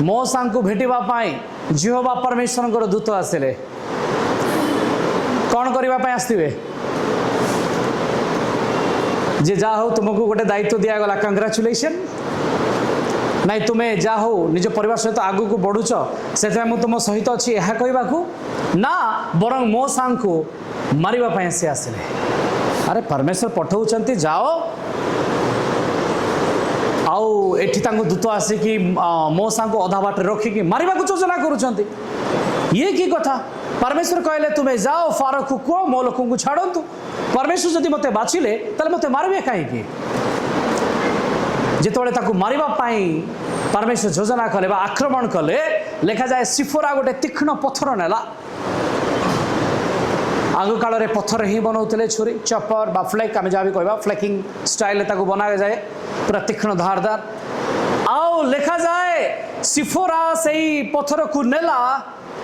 मोसा को भेटिबा पाई जिहोवा परमेश्वर दूत आसिले कौन करने आसवे जे जा हो तुमको गोटे दायित्व दिगला कंग्राचुलेसन नाई तुम्हें जा हो निज परिवार सहित आगू को बढ़ुच से तुम सहित अच्छी यह कहवाकू ना बरं मोसा को मारे से आसिले अरे परमेश्वर पठाऊँ जाओ आउ एठी तांको दूत आसिकी मोसा को अधा बाट रखिकी मारिबा को योजना करूछंती ये की कथा परमेश्वर कहले तुम्हें जाओ फारो को कहो मो लोक को छाड़तु परमेश्वर जदि मते बाछिले तले मते मारबे काईकी जेतोले ताकू मारिबा पाई परमेश्वर योजना कले बा आक्रमण कले लेखा जाए सिफोरा गोटे तीक्ष्ण पत्थर नेला आग काल में पत्थर ही बनाऊले छुरी चपर बा फ्लेक आम जहाँ भी कहवा फ्लेकिंग स्टाइल ताकू बना जाए पूरा तीक्ष्ण धारदार आओ लेखा जाए सिफोरा से पत्थर को नेला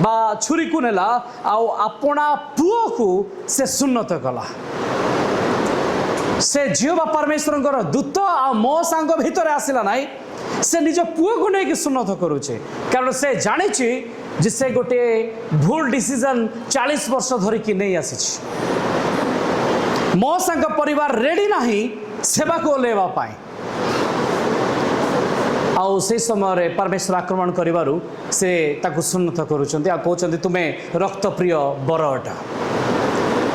बा छुरी को नेला आओ अपना पुओ को से सुन्नत कला से झील बा परमेश्वर दूत आ मोसा भितर आसला नाई से निज पुओ को लेकिन सुन्नत करुचे कारण से जानी जे से गोटे भूल डिसीजन 40 वर्ष धरिकी नहीं आसी मोसा परिवार रेडी नहीं सेवा को ओल्लेवा पाई आउ से समय परमेश्वर आक्रमण करिवारु से ताकु सुन्नत करूचंती आ कहउचंती तुम्हें रक्त प्रिय बरटा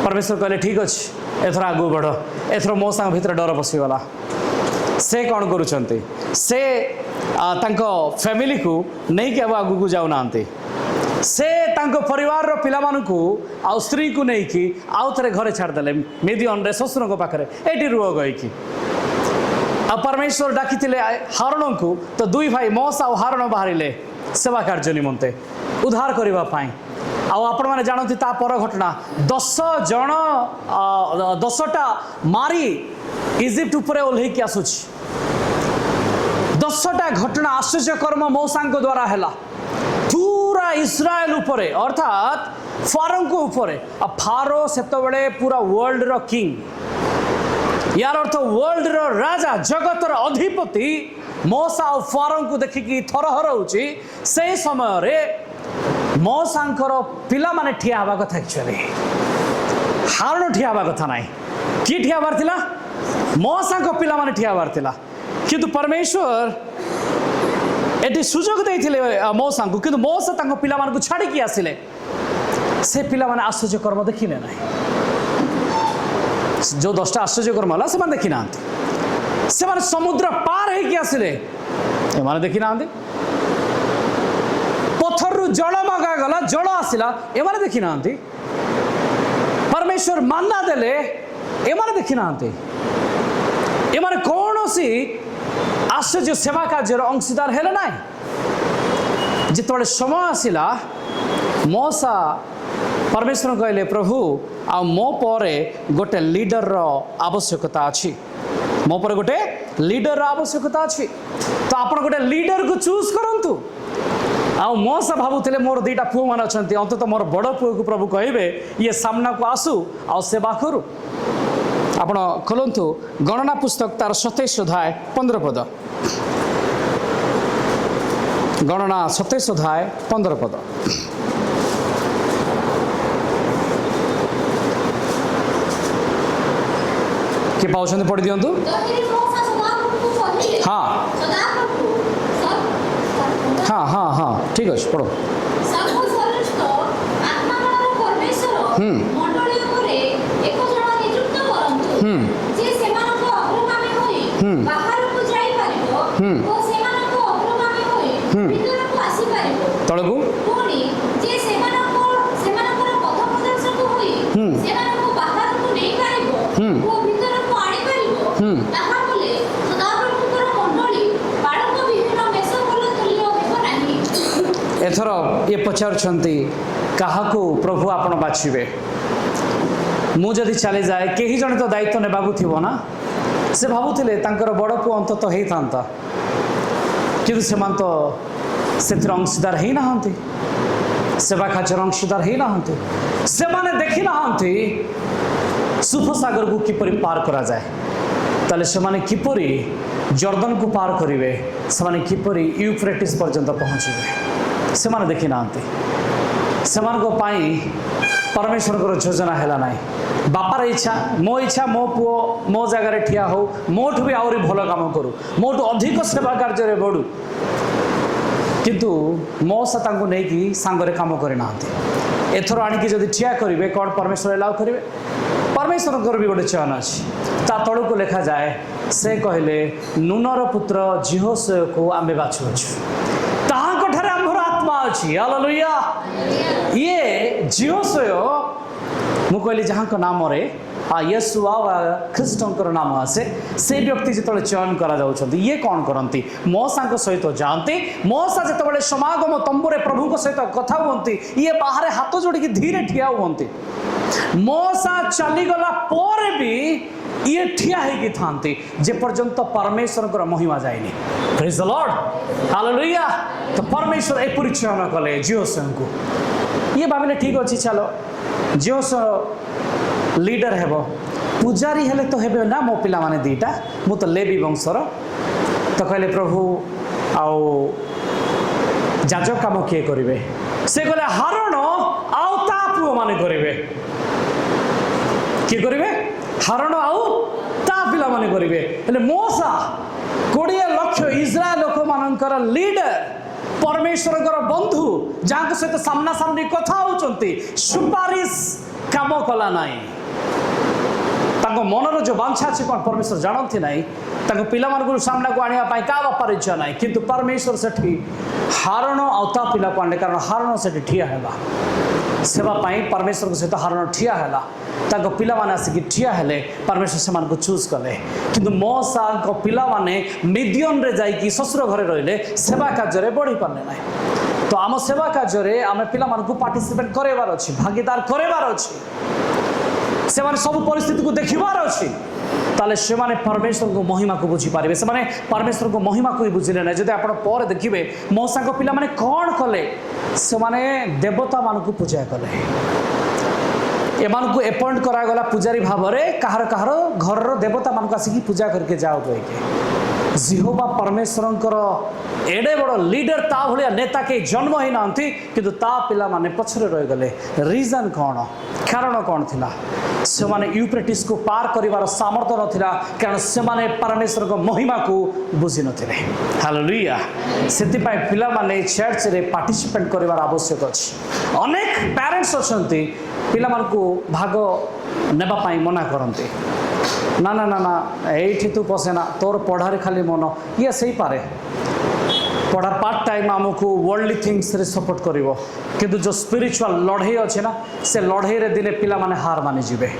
परमेश्वर कहले ठीक अछि एथरा आगु बढ़ एथरा मोसा भीतर डर पसिगला से कौन करूचंती से तांको फैमिली को नहीं के आगु को जाउ नांती से तांको परिवार रो पिला मानकू आ स्त्री को नहीं कि आउ थरे घरे छाड़ देले मेदियन रे ससुर को पाखरे एटी रुओ गई कि आ परमेश्वर डाकिथिले हारण को तो दुई भाई मोसा और हारण बाहरिले सेवा कार्य निमंते उद्धार करबा पाई आ आपण माने जानती ता पर घटना 10 जण 10टा मारी इजिप्ट ऊपर ओल्हे की आसुची 10टा घटना आश्चर्य कर्म मोसा द्वारा हैला पूरा इस्राएल उपरे अर्थात फारो को उपरे आ फारो सेतबेले पूरा वर्ल्ड रो किंग यार अर्थ वर्ल्ड रो राजा जगत रो अधिपति मोसा और फारो को देखिकी थरहर होची से समय रे मोसांकर पिला माने ठिया हवा कथा एक्चुअली हारण ठिया हवा कथा नाही की ठिया हबार थिला मोसांक पिला माने ठिया हबार थिला किंतु परमेश्वर एटी सुजोग देइथिले मोसा को किंतु मोसा तांको पिला मान को छाड़ी की आसिले से पिला माने आश्चर्य कर्म देखिले नाही जो 10टा आश्चर्य कर्म होला से माने देखि नांती से माने समुद्र पार हे की आसिले ए माने देखि नांती पत्थर रु जल मगा गला जल आसिला ए माने देखि नांती परमेश्वर मानना देले ए माने देखि नांती ए माने कोनोसी आश्चर्य सेवा कार्य अंशीदार हेले ना जिते समय आसला मोसा परमेश्वर कहले प्रभु आ मो पर गोटे लीडर रो आवश्यकता अच्छी मो पर गोटे लीडर रो आवश्यकता अच्छी तो आप गोटे लीडर को चूज करंतु आ मोसा भावुले मोर 2टा पुओ मान अच्छा अंत मोर बड़ पुओ को प्रभु कहे ये सामना को आसू आ सेवा करू आपण खोलंतु गणना पुस्तक तार 27 अध्याय 15 पद गणना 27 अध्याय 15 पद के पाउछन पढ़ी दियंतु हाँ हाँ हाँ हाँ ठीक अच्छे पढ़ो तलकू एथर ये पचारुछंती काहाकू प्रभु आपण बाछिबे मु जदि चली जाए कहीं जन तो दायित्व नेबाकू थिबो ना से भावुले तांकर बड़ पु अंत हेई थांता किंतु सेमान तो सेतिर अंशीदार हेई नाहंती सेवा कार्य अंशीदार हेई नाहंती से माने देखि नाहंती सुफसागर को किपरि पार करा जाए ताले से माने किपरि जर्दन को पार करेंगे से किपरि यूफ्रेटिस पर्यंत पहुँचे से देखी ना से परमेश्वर योजना है ना बापार इच्छा मो पुओ मो जगार ठिया हो मोठू भी आहरी भल काम करूँ मोठू अधिक सेवा कार्य बढ़ू किंतु मौसा नहीं सांगरे काम करना एथर आणिकी जदि ठिया करेंगे कौन परमेश्वर एलाउ करेंगे परमेश्वर भी गोटे चयन अच्छी ता तलू को लिखा जाए से कहले नूनर पुत्र जिहोशय को आमे बाछुअछु ताहांठारे आमर आत्मा अच्छी हालेलुया ये जिहोशय मु कहली जहाँ नाम रे येशुआ ख्रीष्टर नाम आसे से व्यक्ति जो चयन कर ये कौन करती मौसा सहित जाती मौसा जो समागम तंबुरे प्रभु सहित कथा हुंती ये बाहर हाथ जोड़ी धीरे ठिया हुंती मौसा चलीगला पर भी ये ठिया होगी थांती जे पर्यंत परमेश्वर महिमा जाएनी प्रेज द लॉर्ड हालेलुया तो परमेश्वर एपरी चयन कले जिहोशय को ये भाविले ठीक अच्छी चलो जिहोशय लीडर हेबो पूजारी हेले तो हेबे ना मो पिला माने दीटा मु तो लेवी वंशर तो कहले प्रभु आओ जाजक काम किए करेंगे से कहले हारण आउ ता पुओ माने करेंगे किए करेंगे हारण आउ ता पिला माने करेंगे हेले मौसा 20 लाख इस्राएल लोक मानकर लीडर परमेश्वर बंधु जहाँ सहित सामना सामनी कथा होचंती सुपारिश काम कला नाई मनर जो बांछा अच्छी कौन परमेश्वर जानती ना पिला सामना को आने क्या बापार इच्छा ना किंतु परमेश्वर से हारण आउता पिला को आने कारण हारण से ठिया है सेवाई परमेश्वर सहित हारण ठिया है पिला माने आसिक ठिया हेले परमेश्वर से चूज कले किंतु मौसा पिला माने मिडियन रे जाइकी ससुर घरे रहिले सेवा कार्य बढ़ी पारे ना तो आम सेवा कार्य आम पिला पार्टिसिपेट करार अच्छी भागीदार करार अच्छी से सब परिस्थिति को देखिबार अच्छी ताले से परमेश्वर को महिमा को बुझीपारे से परमेश्वर को महिमा को ही बुझिले ना जब आप पर देखिए मौसा पिला माने कौन कले से देवता मान को पूजा कले एमान को अपॉइंट करागला पूजारी भाव में कहार कहार घर देवता मान को आसिक पूजा करके जाओ कहीके जिहोवा परमेश्वर एडे बड़ लीडर ता भाया नेता के जन्म ही ना किंतु ता पिला माने पछरे रही गले रीजन कौन कारण कौन थिला से यूफ्रेटिस को पार करिवार सामर्थ्य नथिला कारण से परमेश्वर को महिमा को बुझी नथिले हालेलुया सेति पाई पिला माने चर्च रे पार्टिसिपेट करिवार आवश्यक अछि अनेक पेरेंट्स अछंती पिला मान को भाग नेबा पाई मना करंती ना ना ना ना एठी तू पसेना तोर पढ़ारे खाली मन ये सही पारे पढ़ा पार्ट टाइम आमको वर्ल्डली थिंग्स रे सपोर्ट करिवो किंतु जो स्पिरिचुअल लड़ाई अच्छे ना से लड़ाई रे दिले पिला माने हार मानि जिवे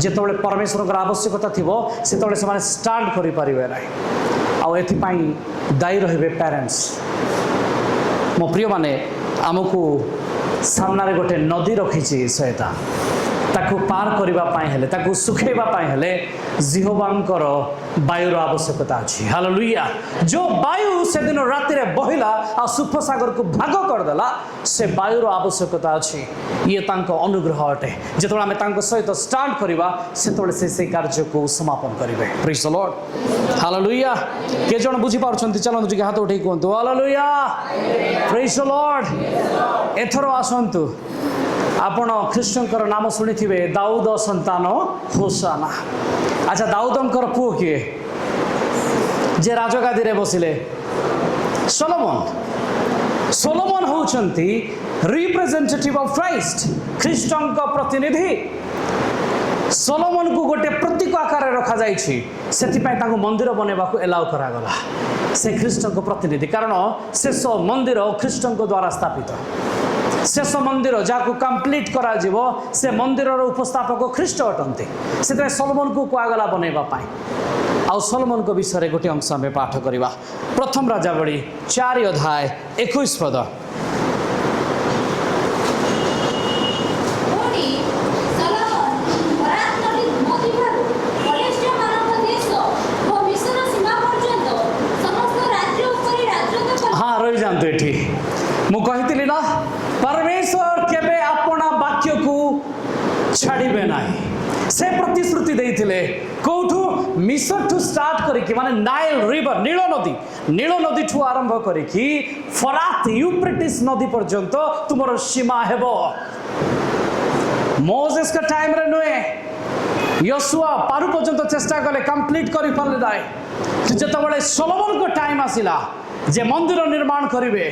जेतबेले परमेश्वर आवश्यकता थिबो सेतबेले से स्टार्ट करि परिबे नै आ एथि पई दायी रहिबे पेरेंट्स मो प्रिय माने आमको सामने गोटे नदी रखी सहिता ताकू पार करने सुखेवाई जिहोवांकर वायुर आवश्यकता अच्छी हालेलुया जो वायु से दिन राति बहिला आ सुफ सागर को भाग करदेला से वायुर आवश्यकता अच्छी ये अनुग्रह अटे जो आम सहित स्टार्ट करवा से कार्य को समापन करेंगे प्रेज द लॉर्ड हालेलुया के जन बुझी पार्छंती चलନ୍ତୁ टिके हाथ उठे कहतु हालेलुया प्रेज द लॉर्ड एथर आसतु आपण ख्रीष्टर नाम शुणी थे दाऊद संतान होसाना अच्छा दाऊदंकर पुओ किए जे राजगादी रे बसिले सोलोमन होउछंती रिप्रेजेंटेटिव ऑफ क्राइस्ट ख्रीष्टन का प्रतिनिधि सोलोमन को गोटे प्रतीक आकार रखा जाइछि सेतिपय तांको मंदिर बनेबा को एलाउ करा गला से ख्रीष्टन को प्रतिनिधि कारण शेष मंदिर ख्रीष्टन को द्वारा स्थापित शेष मंदिर जहाँ कंप्लीट करा जीवो से मंदिर उपस्थापक ख्रीष्ट अटंती से सोलोमन को कुआगला बनैबा पाई आउ सोलोमन को विषय गोटे अंश आम पाठ करवा प्रथम राजावली 4 अध्याय 21 पद हाँ रही जातु ये मुझे ना परमेश्वर केबे अपना वाक्य को छाड़े ना से प्रतिश्रुति देते कौटू मिसर ठू स्टार्ट करिकी माने नाइल रिवर नील नदी ठू आरंभ करिकी फरात यूफ्रेटिस नदी पर्यंत तुमर सीमा हेबो। मोसेस का टाइम रे नुए योशुआ पारु पर्यंत चेष्टा कले कंप्लीट करि पारले नाय। जेतबेले सोलोमन को टाइम आसिला जे मंदिर निर्माण करिवे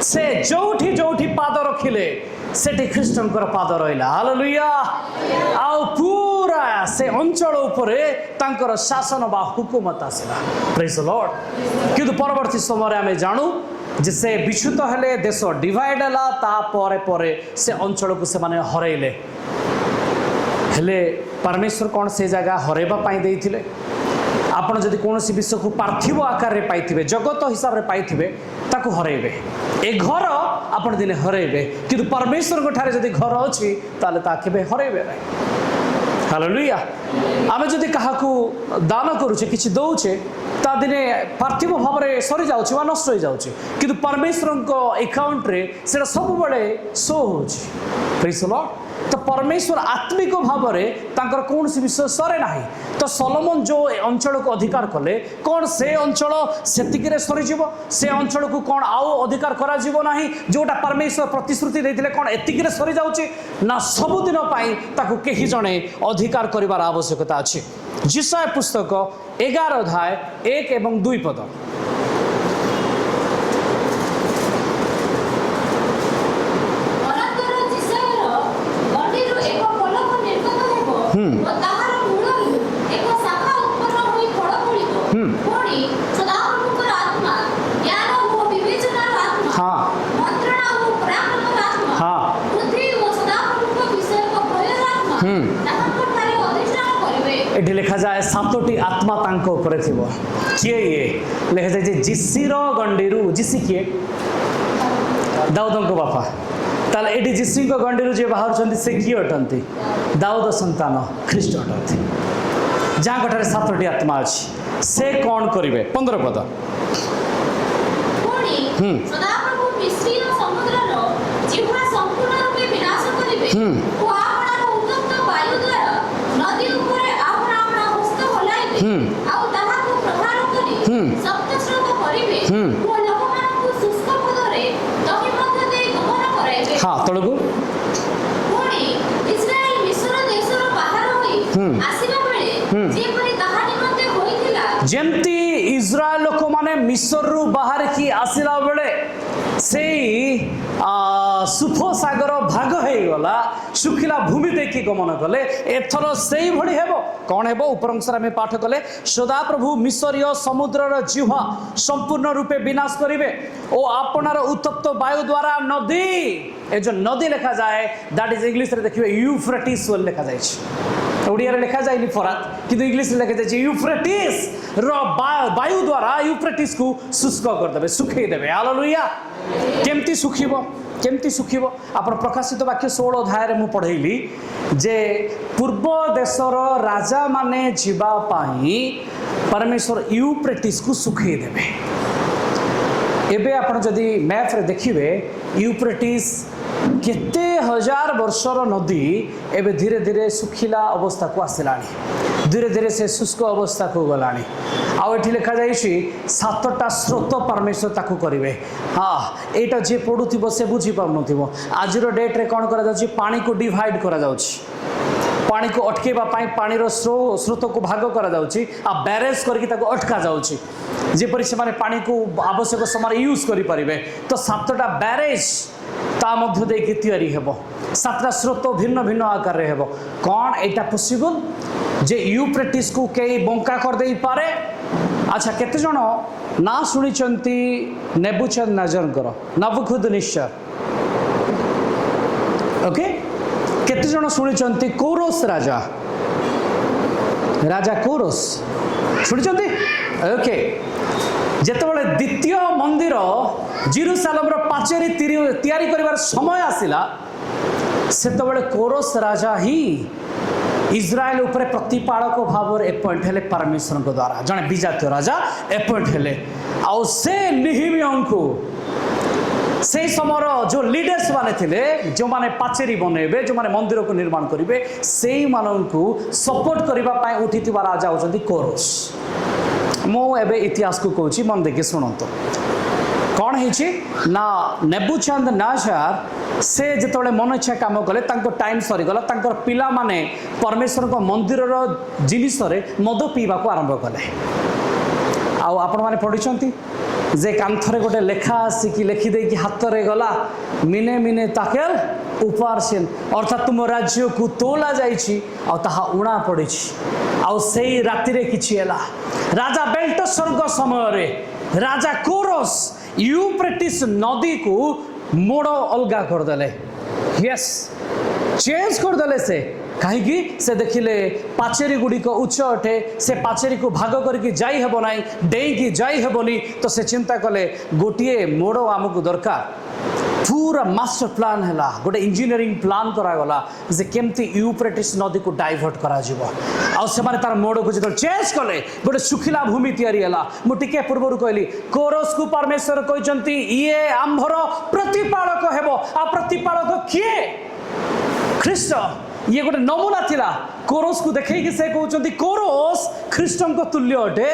से जोठी जोठी पाद रखिले सेठी ख्रीष्टनकर पाद रहिला। हालेलुया। आ पूरा से अंचल उपरे तांकर शासन बा हुकुमत आसिला। Praise the Lord. किंतु परवर्ती समय आमे जानू जे से विच्छुत हेले देश डिवाइड हला ता परे परे से अंचल को से माने हरैले हेले परमेश्वर कौन से जगह हरैबा पाई देइथिले। आपण जदि कौन सी विश्व को पार्थिव आकार रे पाइथिबे जगत हिसाब रे पाइथिबे ताकू हरैबे ए घर आपण दिने हरैबे किंतु परमेश्वर को ठारे जदि घर अछि ताले ता केबे हरैबे नै। हालेलुया। आमे जदि काहाकू दान करूचे किछि दउचे ता दिने पार्थिव भाव रे सरी जाउछि वा नष्ट हो जाउछि किंतु परमेश्वर को अकाउंट रे सेटा सब बळे शो होछि। Praise the Lord. तो परमेश्वर आत्मिक भाव में तांकर कौन सी विषय सरे नहीं। तो सोलोमन जो अंचल को अधिकार कले कौन से अंचल सेतिके सरीजीव से अंचल को कौन आउ अधिकार करा जीवो नहीं जोटा परमेश्वर प्रतिश्रुति देथिले कौन एतिके सरी जाउची ना सबुदिन पाई ताकू केही जणे अधिकार करिवार आवश्यकता अछि। जिसाय पुस्तक 11 अध्याय 1 एवं 2 पद। एठी लिखा जाए सातोटी आत्मा तांको ऊपर थिबो। किए ये लिखा जाए जिसीर गंडीरू जिसी किए दाऊदंको बापा ताले एठी जिसी को गंडीरू जे बाहर छंती से किए अटंती दाऊद संतान ख्रीष्ट अटंती जा गठारे सातोटी आत्मा अछि से कौन करिवे 15 पद। सदा प्रभु मिस्री समुद्र रो जिह्वा संपूर्ण रूपे विनाश करिवे ओ आपणार उत्तप्त वायु द्वारा नदी ऊपर आपना हस्त हलाइबे आ ताहा को प्रहार करी सप्त स्रोत करिवे ओ लोकमान को शुष्क पदरे दही मध्य दे गमन कराइबे। हां तळगु पुणी इस्राएल मिस्र देशर बाहर होई आसीबा बेले जेपरि ताहा निमंते होइथिला जेमती इस्राएल लोक माने मिस्र रु बाहर की आसिला बेले से सुफो सागर भाग हो गला सुखिला भूमि देखी गमन कले एथर से भली हेबो कौन हेबो ऊपर अंशर में पाठ कले सदा प्रभु मिस्रीय समुद्रर जिह्वा संपूर्ण रूपे विनाश करिवे ओ आपनार उत्तप्त वायु द्वारा नदी ए जो नदी लिखा जाए दैट इज इंग्लिश रे देखिबे यूफ्रेटिस बोल लिखा जाय छै। ओडिया रे लिखा जाय नि फरात किंतु इंग्लिश रे लिखा जाय छै यूफ्रेटिस रो वायु द्वारा यूफ्रेटिस को शुष्क कर देबे सुखै देबे। हालेलुया। केमती सुखिबो आपण प्रकाशित वाक्य 16 अध्याय रे मु पढैली जे पूर्व देशर राजा माने जीवा पाई परमेश्वर यूफ्रेटिस को सुखै देबे। एबे आपण जदि मैप रे देखिबे यूफ्रेटिस केते हजार वर्षर नदी एबे धीरे धीरे सुखिला अवस्था को आसिलानी धीरे धीरे से शुष्क अवस्था को गलानी। आउ एठी लिखा जाइछि सातटा स्रोत परमेश्वर ताकू करिवे। हां एटा जे पडुथिबो से बुझी पाउनथिबो आजिरो डेट रे कोन करा जाउछि पानी को डिवाइड करा जाउछि पानी को अटकेबा पाई पानी रो स्रोत को भाग करा जाउछि आ बैरेज करके ताको अटका जाउछि जेपरि से माने पानी को आवश्यक समय यूज करि परिबे। तो सातटा बैरेज ता मध्य दे के तयारी हेबो सातटा स्रोत भिन्न भिन्न आकार रे हेबो कोन एटा पॉसिबल जे यूफ्रेटिस को केई बंका कर देई पारे। अच्छा केते जण ना सुनी चंती नेबुकदनेस्सर नबुकदनेस्सर ओके केते जण सुनी चंती कोरोस राजा कोरोस सुनी चंती ओके जेतेबेले द्वितीय मंदिर जेरूसालेम रो पाचेरी तैयारी करिवार समय आसिला सेतेबेले कोरोस राजा ही इस्राएल उपरे प्रतिपालक भाव अपॉइंट हेले परमेश्वर को द्वारा जने विजातीय राजा अपॉइंट हेले आउ से निहिमियों को से समय जो लीडर्स माने थिले जो माने पाचेरी बनेबे जो माने मंदिर को निर्माण करिवे सेई माननकु सपोर्ट करिबा पाए उठिथिबा राजा होचंती कोरस। मो एबे इतिहास को कहूची मन देखि सुनंतो कौन है ना नेबुचादनेस्जार से जिते मन इच्छा कम कले टाइम सरीगला पिला माने परमेश्वर को मंदिर जिनिस मद पीवा को आरंभ कले। आपण मैंने पढ़ी जे कांथरे गोटे लेखा आसिकी लेखिदे कि हाथ रे गला मिने मिने ताकेल उपार्शन अर्थात तुम राज्य को तोला जाइछि आ ताहा उणा पड़िछि आ सेई राति रे किछि एला राजा बेल्टशर समय रे राजा कोरस यूफ्रेटिस नदी को मोड़ अलगा करदेले। यस चेंज करदेले से कहीं से देखिले पाचेरी गुड़िक उच्च अटे से पाचेरी को भाग करके जाई हेबो नाही डेईकी जाई हेबोनी तो से चिंता कले गोटिए मोड़ आमको दरकार पूरा मास्टर प्लान है गोटे इंजीनियरिंग प्लान करागला जे केमती यूफ्रेटिस नदी को डाइवर्ट करा जिवो आ से माने तार मोड़ को जब चेंज कले गोटे सुखिला भूमि तैयारी हला मु टिके पूर्व कहली कोरस को परमेश्वर कहचंती ये आंभर प्रतिपालक हेबो आ प्रतिपालक किए ख्रीष्ट ये गोटे नमूना थिला कोरस को देखै कि से कहचंती कोरस ख्रीष्टन को तुल्य अटे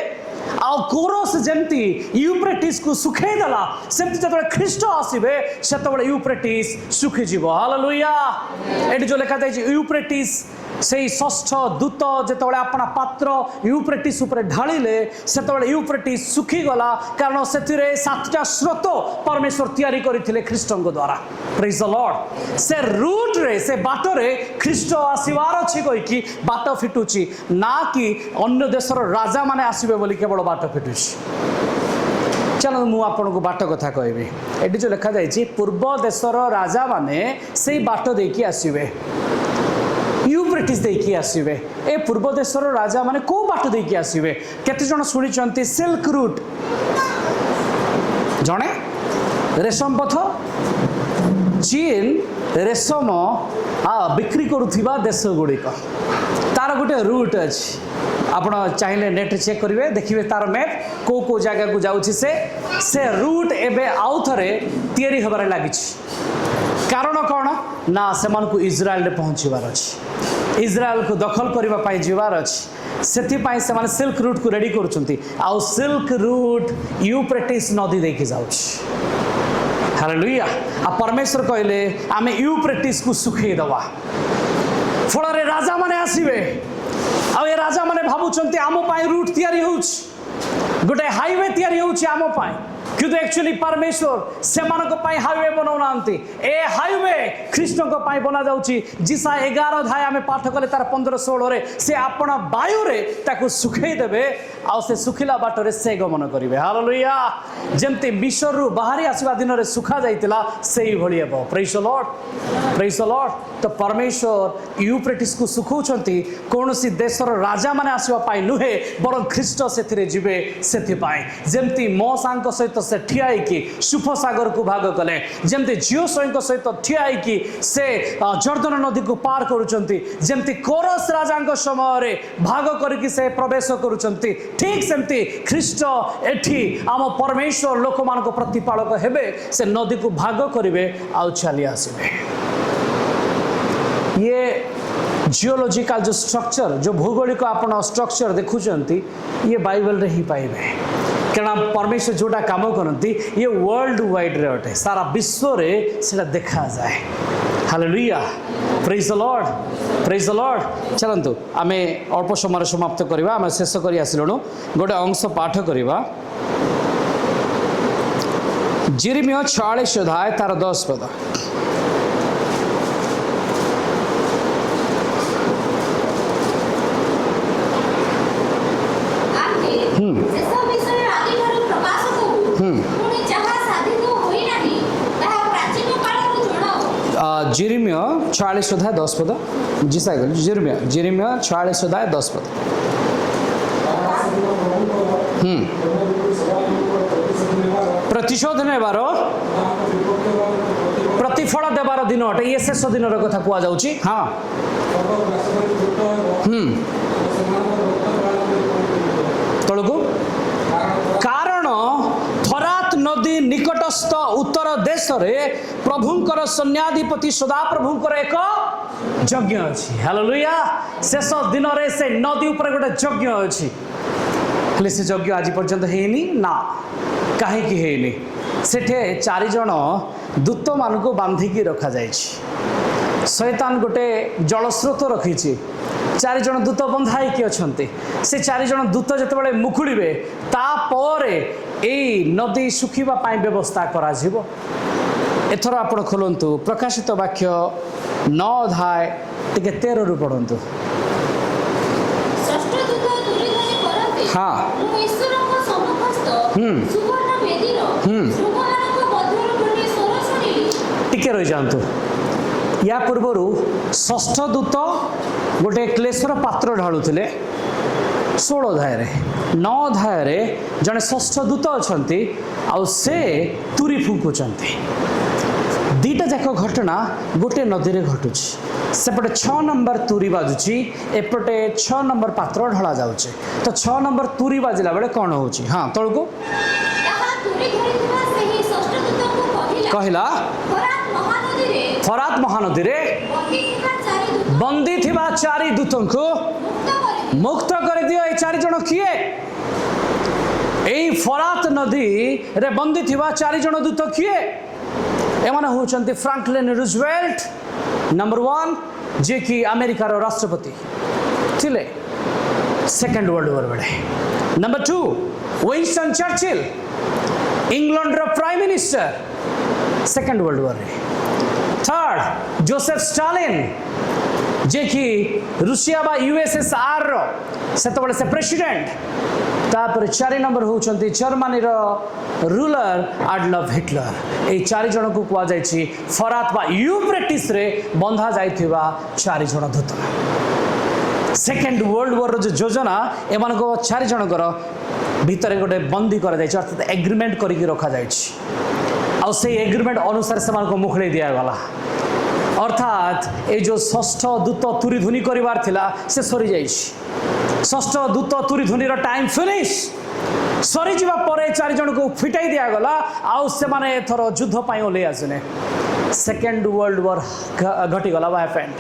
आ कोरस जेमती यूफ्रेटिस को सुखे दला सेमती जतबे ख्रीष्ट आसीबे सेतबे यूफ्रेटिस सुखि जीवो। हालेलुया। एडी जो लिखा जाय यूफ्रेटिस से षष्ठ दूत जिते अपना पात्र यूफ्रेटिस ऊपर ढालिले से यूफ्रेटिस सुखी गला कारण से 7टा स्रोत परमेश्वर तैयारी करथिले ख्रीष्टन द्वारा। Praise the Lord. से रूट रे से बाट रे ख्रीष्ट आसीबार अछि कहि कि बाट फिटुची ना कि अन्य देशर राजा माने आसीबे बोली केवल बाट फिटुची। चलो मु आपन को बाट कथा कहबी एडी जो लिखा जाय पूर्व देशर राजा माने से बाट देकी आसीबे यूफ्रेटिस देकी आसीबे। ए पूर्व देशर राजा माने को बाट देकी आसीबे केते जण सुनिचंती सिल्क रूट जणे रेशम पथ चीन रेशम बिक्री करुथिबा देश गुड़िक तार गोटे रूट अच्छी आप चाहिए नेट चेक करेंगे देखिए तार मैप को जगह को जाऊँगी से रूट एबे आउ थे तैयारी हबार लगी कारण कौन ना से इज्राएल पहुँचबार अच्छी इज्राएल को दखल करने जीवार अच्छी से सिल्क रूट को रेडी कर सिल्क रूट यूफ्रेटिस नदी देके जाऊँगी। हालेलुया। आ परमेश्वर कहले आमे यूफ्रेटिस को सुखई दवा फल राजा माने आसीबे आ ये राजा माने भाबुचंती आमो पाई रूट तैयारी होउछ गोटे हाईवे तैयारी होउछ आमो पाई किंतु एक्चुअली परमेश्वर से हाईवे बनाऊनांती ए हाईवे ख्रीष्टन बना जाउची जिसा 11 अध्याय आमे पाठ कले तार 15-16 रे से आपण वायु रे ताको सुखई देबे आ से सुखिला बाटरे से गमन करिवे। हालेलुया। जेमते मिस्र रु बाहरी आसीबा दिन रे सुखा जाइतिला सेही भली हेबो। Praise the Lord. Praise the Lord. तो परमेश्वर यूफ्रेटिस को सुखौचंती कोनोसी देशर राजा माने आसीबा पाई नुहे बरं ख्रीष्ट सेथिरे जिवे सेथि पाई जेमती मोसांक सहित से ठियाई की सुफ सागर को भाग कले जमती जियो सहित सहित ठियाई की से जर्दन नदी को पार करुचंती जमती कोरस राजा समय रे भाग करके से प्रवेश करुचंती ठीक सेमती ख्रीष्ट एठी आम परमेश्वर लोक मान को प्रतिपालक हेबे से नदी को भाग करिवे आउ चली आसीबे। ये जियोलॉजिकल जो स्ट्रक्चर जो भौगोलिक आपण स्ट्रक्चर देखुचंती ये बाइबल रे ही पाइबे कारण परमेश्वर जोटा काम करती ये वर्ल्ड वाइड रे अटे सारा विश्व रे सेटा देखा जाए। Hallelujah. Praise the Lord. Praise the Lord. चलंतु आमे अल्प समय समाप्त करबा आमे शेष करी आसिलनु गोटे अंश पाठ करबा यिर्मयाह 46 अध्याय तार 10 पद। यिर्मयाह 46 अध्याय 10 पद जी साइकिल यिर्मयाह 46 अध्याय 10 पद। प्रतिशोध नेबार प्रतिफल देवार दिन अटे ये शेष दिन कथा कुआ जाउची। हाँ तलको कारण फरात नदी नदी निकटस्थ उत्तर देश रे प्रभुंकर सैन्याधिपति सदाप्रभुंकर एक यज्ञ अछि। हालेलुया। शेष दिन रे से नदी ऊपर गोटे यज्ञ अछि। हेले से यज्ञ आज पर्यंत हेनी ना कहीं हेनी। सेठे 4 जन दूत मान को बांधिकी रखा जाइछि। शैतान गोटे जलस्रोत रखी 4 जन दूत बंधाई कि अछंती। से 4 जन दूत जतबेले मुखुड़िबे तापरे एई नदी सुखिबा पाई व्यवस्था करा जिवो। एथर आपण खोलंतु प्रकाशित वाक्य 9 अध्याय टिके 13 रु पढंतु। षष्ठ दूत दूरध्वनि करते हाँ। ମୁଁ ଈଶ୍ୱରଙ୍କ ସମ୍ମୁଖସ୍ଥ ସୁବର୍ଣ୍ଣ ବେଦୀର ଶୃଙ୍ଗମାନଙ୍କ ମଧ୍ୟରୁ ଗୋଟିଏ ସ୍ୱର ଶୁଣିଲି। टिके रही जातु। या पूर्वर षष्ठ दूत गोटे क्लेशर पात्र ढालुले 16 अध्याय 9 अध्याय जड़े षष्ठ दूत अच्छा से तुरी फुंकुंट। दीटा जाक घटना गोटे नदी में घटुची। सेपटे 6 नंबर तुरी बाजुची, एपटे 6 नंबर पात्र ढला जाउचे। तो 6 नंबर तुरी बाजिला बेले कौन होची? हाँ तलको ତାହା ତୁରୀ ଧରିଥିବା ସେହି ଷଷ୍ଠ ଦୂତଙ୍କୁ କହିଲା, फरात महानदी रे बंदी थिबा 4 दूतों को मुक्त कर दियो। ए 4 जन किए? एई फरात नदी रे बंदी थिबा 4 जन दूत किए? एमाने होचंती फ्रैंकलिन रूजवेल्ट नंबर 1 जे कि अमेरिका रो राष्ट्रपति थिले सेकंड वर्ल्ड वॉर बेले। नंबर 2 विंस्टन चर्चिल इंग्लैंड रो prime minister second world war रे। थर्ड जोसेफ स्टालिन जे कि रूसिया बा यूएसएसआर रो सेतबेले से प्रेसिडेंट। तापर 4 नंबर होचंती जर्मनी रो रूलर एडल्फ हिटलर। ए 4 जन को कुआ जायछि फरात बा यूफ्रेटिस रे बंधा जायथिबा 4 जन दूत। सेकेंड वर्ल्ड वॉर रो जो योजना एमान को 4 जन कर भीतर गोटे बंदी कर जायछि, अर्थात एग्रीमेंट करिकि रखा जायछि। आ से एग्रीमेंट अनुसार से मान को मुखड़े दिया गला। अर्थात ये जो षष्ठ दूत तुरी धुनी करिवार थिला से सरी जाइछि। षष्ठ दूत तुरी धुनी रो टाइम फिनिश सरी जिबा परे 4 जन को फिटाई दिया गला। आउ से माने एथर युद्ध पाई ओले आसने। सेकेंड वर्ल्ड वॉर घटी गला बा हैपेंड।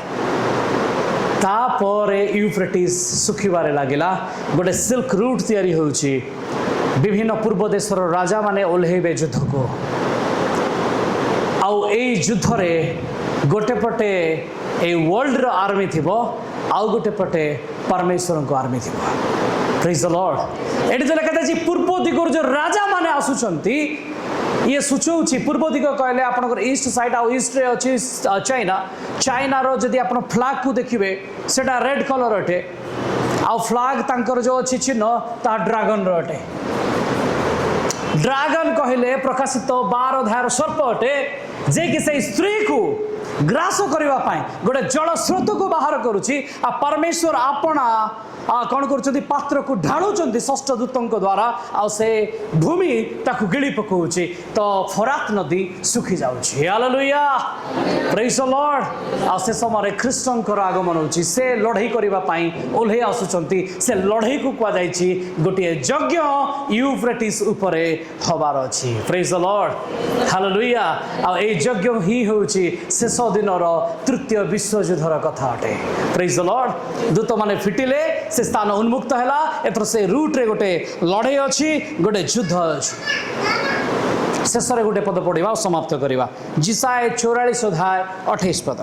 तापरे यूफ्रेटिस सुखिबारे लागिला। गोटे सिल्क रूट तैयारी होउची। विभिन्न पूर्व देशर राजा माने ओल्हेबे युद्ध को। आउ ए युद्ध रे गोटे पटे ए वर्ल्ड रो आर्मी थिबो, आउ गोटे पटे परमेश्वर को आर्मी थिबो। Praise the Lord. एटी जले कहते जी पूर्व दिगोर जो राजा माने आसुचंती ये सूचौछि। पूर्व दिग कहले आपनकर ईस्ट साइड आउ ईस्ट रे अछि चाइना। चाइना रो जदि आपन फ्लैग को देखिबे सेटा रेड कलर अटे। आउ फ्लैग तांकर जो अछि चिन्ह ता ड्रैगन रो अटे। ड्रैगन कहले प्रकाशित 12 अध्याय सर्प अटे जे कि से स्त्री को ग्रास करबा पाई गोटे जल स्रोत को बाहर करूची। आ परमेश्वर आपना कौन कर पात्र को ढाणुंट षष्ठ दूतों द्वारा आ से भूमि ताकू गिड़ी पकाउची। तो फरात नदी सुखी जाउची। Hallelujah praise the Lord. आ से समय ख्रीष्टंकर आगमन होची। से लड़ाई करबा पाई ओल्हे आसुचंती। से लड़ाई को कुआ जायछि गोटे यज्ञ यूफ्रेटिस उपरे हबार अछि। Praise the Lord hallelujah. आ ए यज्ञ ही होची शेष दिन तृतीय विश्व युद्धर कथा अटे। Praise the Lord. दूत माने फिटिले से स्थान उन्मुक्त हैला। एतर से रूट रे गोटे लड़ाई अछि, गोटे युद्ध अछि। शेष रे गोटे पद पढ़िबा समाप्त करिबा। जिसाय 44 अध्याय 28 पद।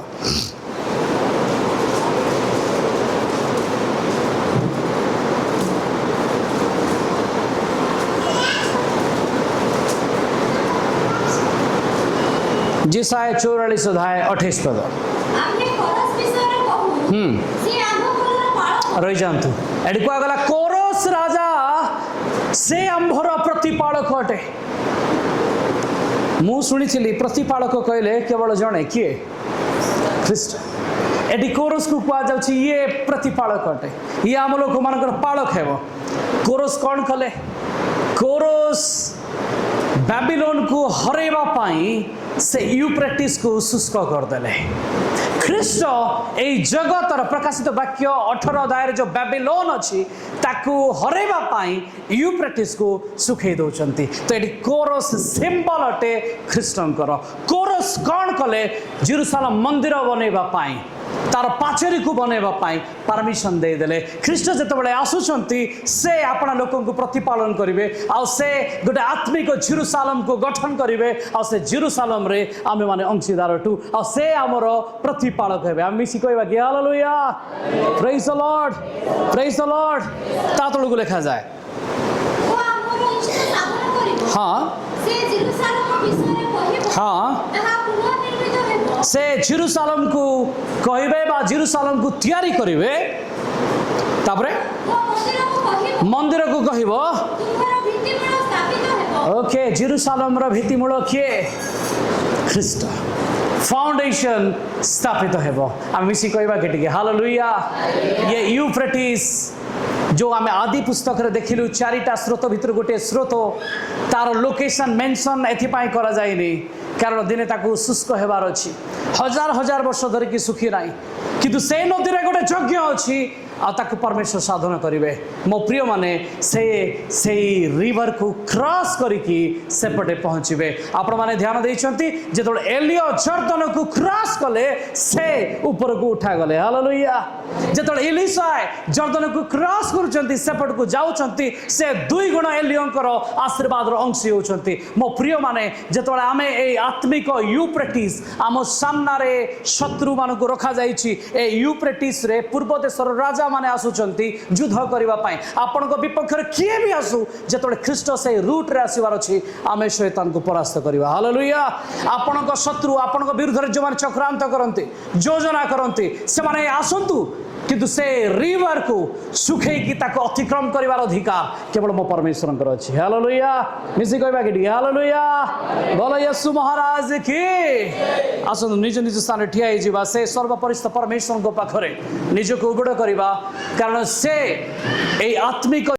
जिसाय 44 अध्याय 28 पद। आम्हे कोरस विषୟରେ कहू। से आम्भर पाळक रही जातु। एडी कुआ गला कोरस राजा से आम्भर प्रतिपालक अटे। मु शुणी प्रतिपालक कहले केवल जणे किए ख्रीष्ट। एडी कोरस को कुआ जाउछि ये प्रतिपालक अटे। ये आम लोक मानकर पालक हेबो। कोरस कौन कले? कोरस बाबिलोन को हरेबा पाई से यूफ्रेटिस को शुष्क करदेले ख्रीष्ट এই জগতর প্রকাশিত বাক্য 18 অধ্যায়ের যে বাবিলোন ଅଛି তাକୁ হরেবা পাই यूफ्रेटिस को सुखै दउचंती तो एटी कोरस सिंबल अटे ख्रीष्टंकर कोरस कोन कले जेरूशलेम मंदिर बनेबा पाई तार पाचेरी को बनैबा पाई परमिशन दे देले ख्रीष्ट जेतेबेले आसुचंती से आपना लोकन को प्रतिपालन करिवे आ से गोटे आत्मिक जेरूशलेम को गठन करिवे आ से जेरूशलेम रे आमे माने अंशीदार टू आ से हमर प्रतिपालक हेबे आमे मिसी कहबा कि हालेलुया प्रेज द लॉर्ड तातळु को लिखा जाय वो हमर इष्ट साधन करिवो हां से जेरूशलेम विषय कहिबो हां ताहा पुनर्निर्मित हेबो से जेरूशलेम को कहबे बा जेरूशलेम को तैयारी करिवे तापरे वो मंदिर को मंदिर को कहिबो कहबो तुमर भित्तिमूल स्थापित हेबो ओके जेरूशलेम रो भित्तिमूल किए ख्रीष्ट फाउंडेशन स्थापित हेबो आम मिसी कहबा केटिके हालेलुया ये यूफ्रेटिस जो आम आदि पुस्तक रे देखिलु चारिटा स्रोत भितर गोटे स्रोत तार लोकेशन मेंशन एथिपाई करा जायनी कारण दिने ताकू शुष्क हेबार अछि हजार हजार वर्ष धरिकी सुखी नाही किंतु से नदी रे गोटे यज्ञ अछि आ ताकू परमेश्वर साधन करिवे मो प्रिय माने से रिवर को क्रॉस करिकी सेपटे पहुँचबे आपण माने ध्यान देइछंती जेतोल एलियो जर्दन को क्रॉस कले से ऊपर को उठा गले हालेलुया जेतोल एलिशा जर्दन को क्रॉस करचंती सेपट को जाउचंती से दुई गुण एलियोंकर आशीर्वाद रो अंशी होचंती मो प्रिय माने जेतोल आमे ए आत्मिक यूफ्रेटिस आम सामना रे शत्रु मान को रखा जाइछि ए यूफ्रेटिस रे पूर्व देशर राजा माने आसुचंती युद्ध करबा पाई आपन को विपक्ष रे किए भी आसु जेतोले ख्रीष्ट से रूट रे आसीबार अछि आमे शैतान को परास्त करबा हालेलुया आपन को शत्रु आपन को विरुद्ध रे जो मान चक्रांत करंती योजना करंती से माने आसंतु किंतु से रिवर को सुखे की ताको अतिक्रम करिवार अधिकार केवल मो परमेश्वरंकर अछि हालेलुया मिसी कहबा कि हालेलुया बोलो येशू महाराज की आसंतु निज निज स्थान ठिया हे जिबा से सर्वपरिस्थ परमेश्वर को पाखरे निज को उबड़ करिबा कारण से ए आत्मिक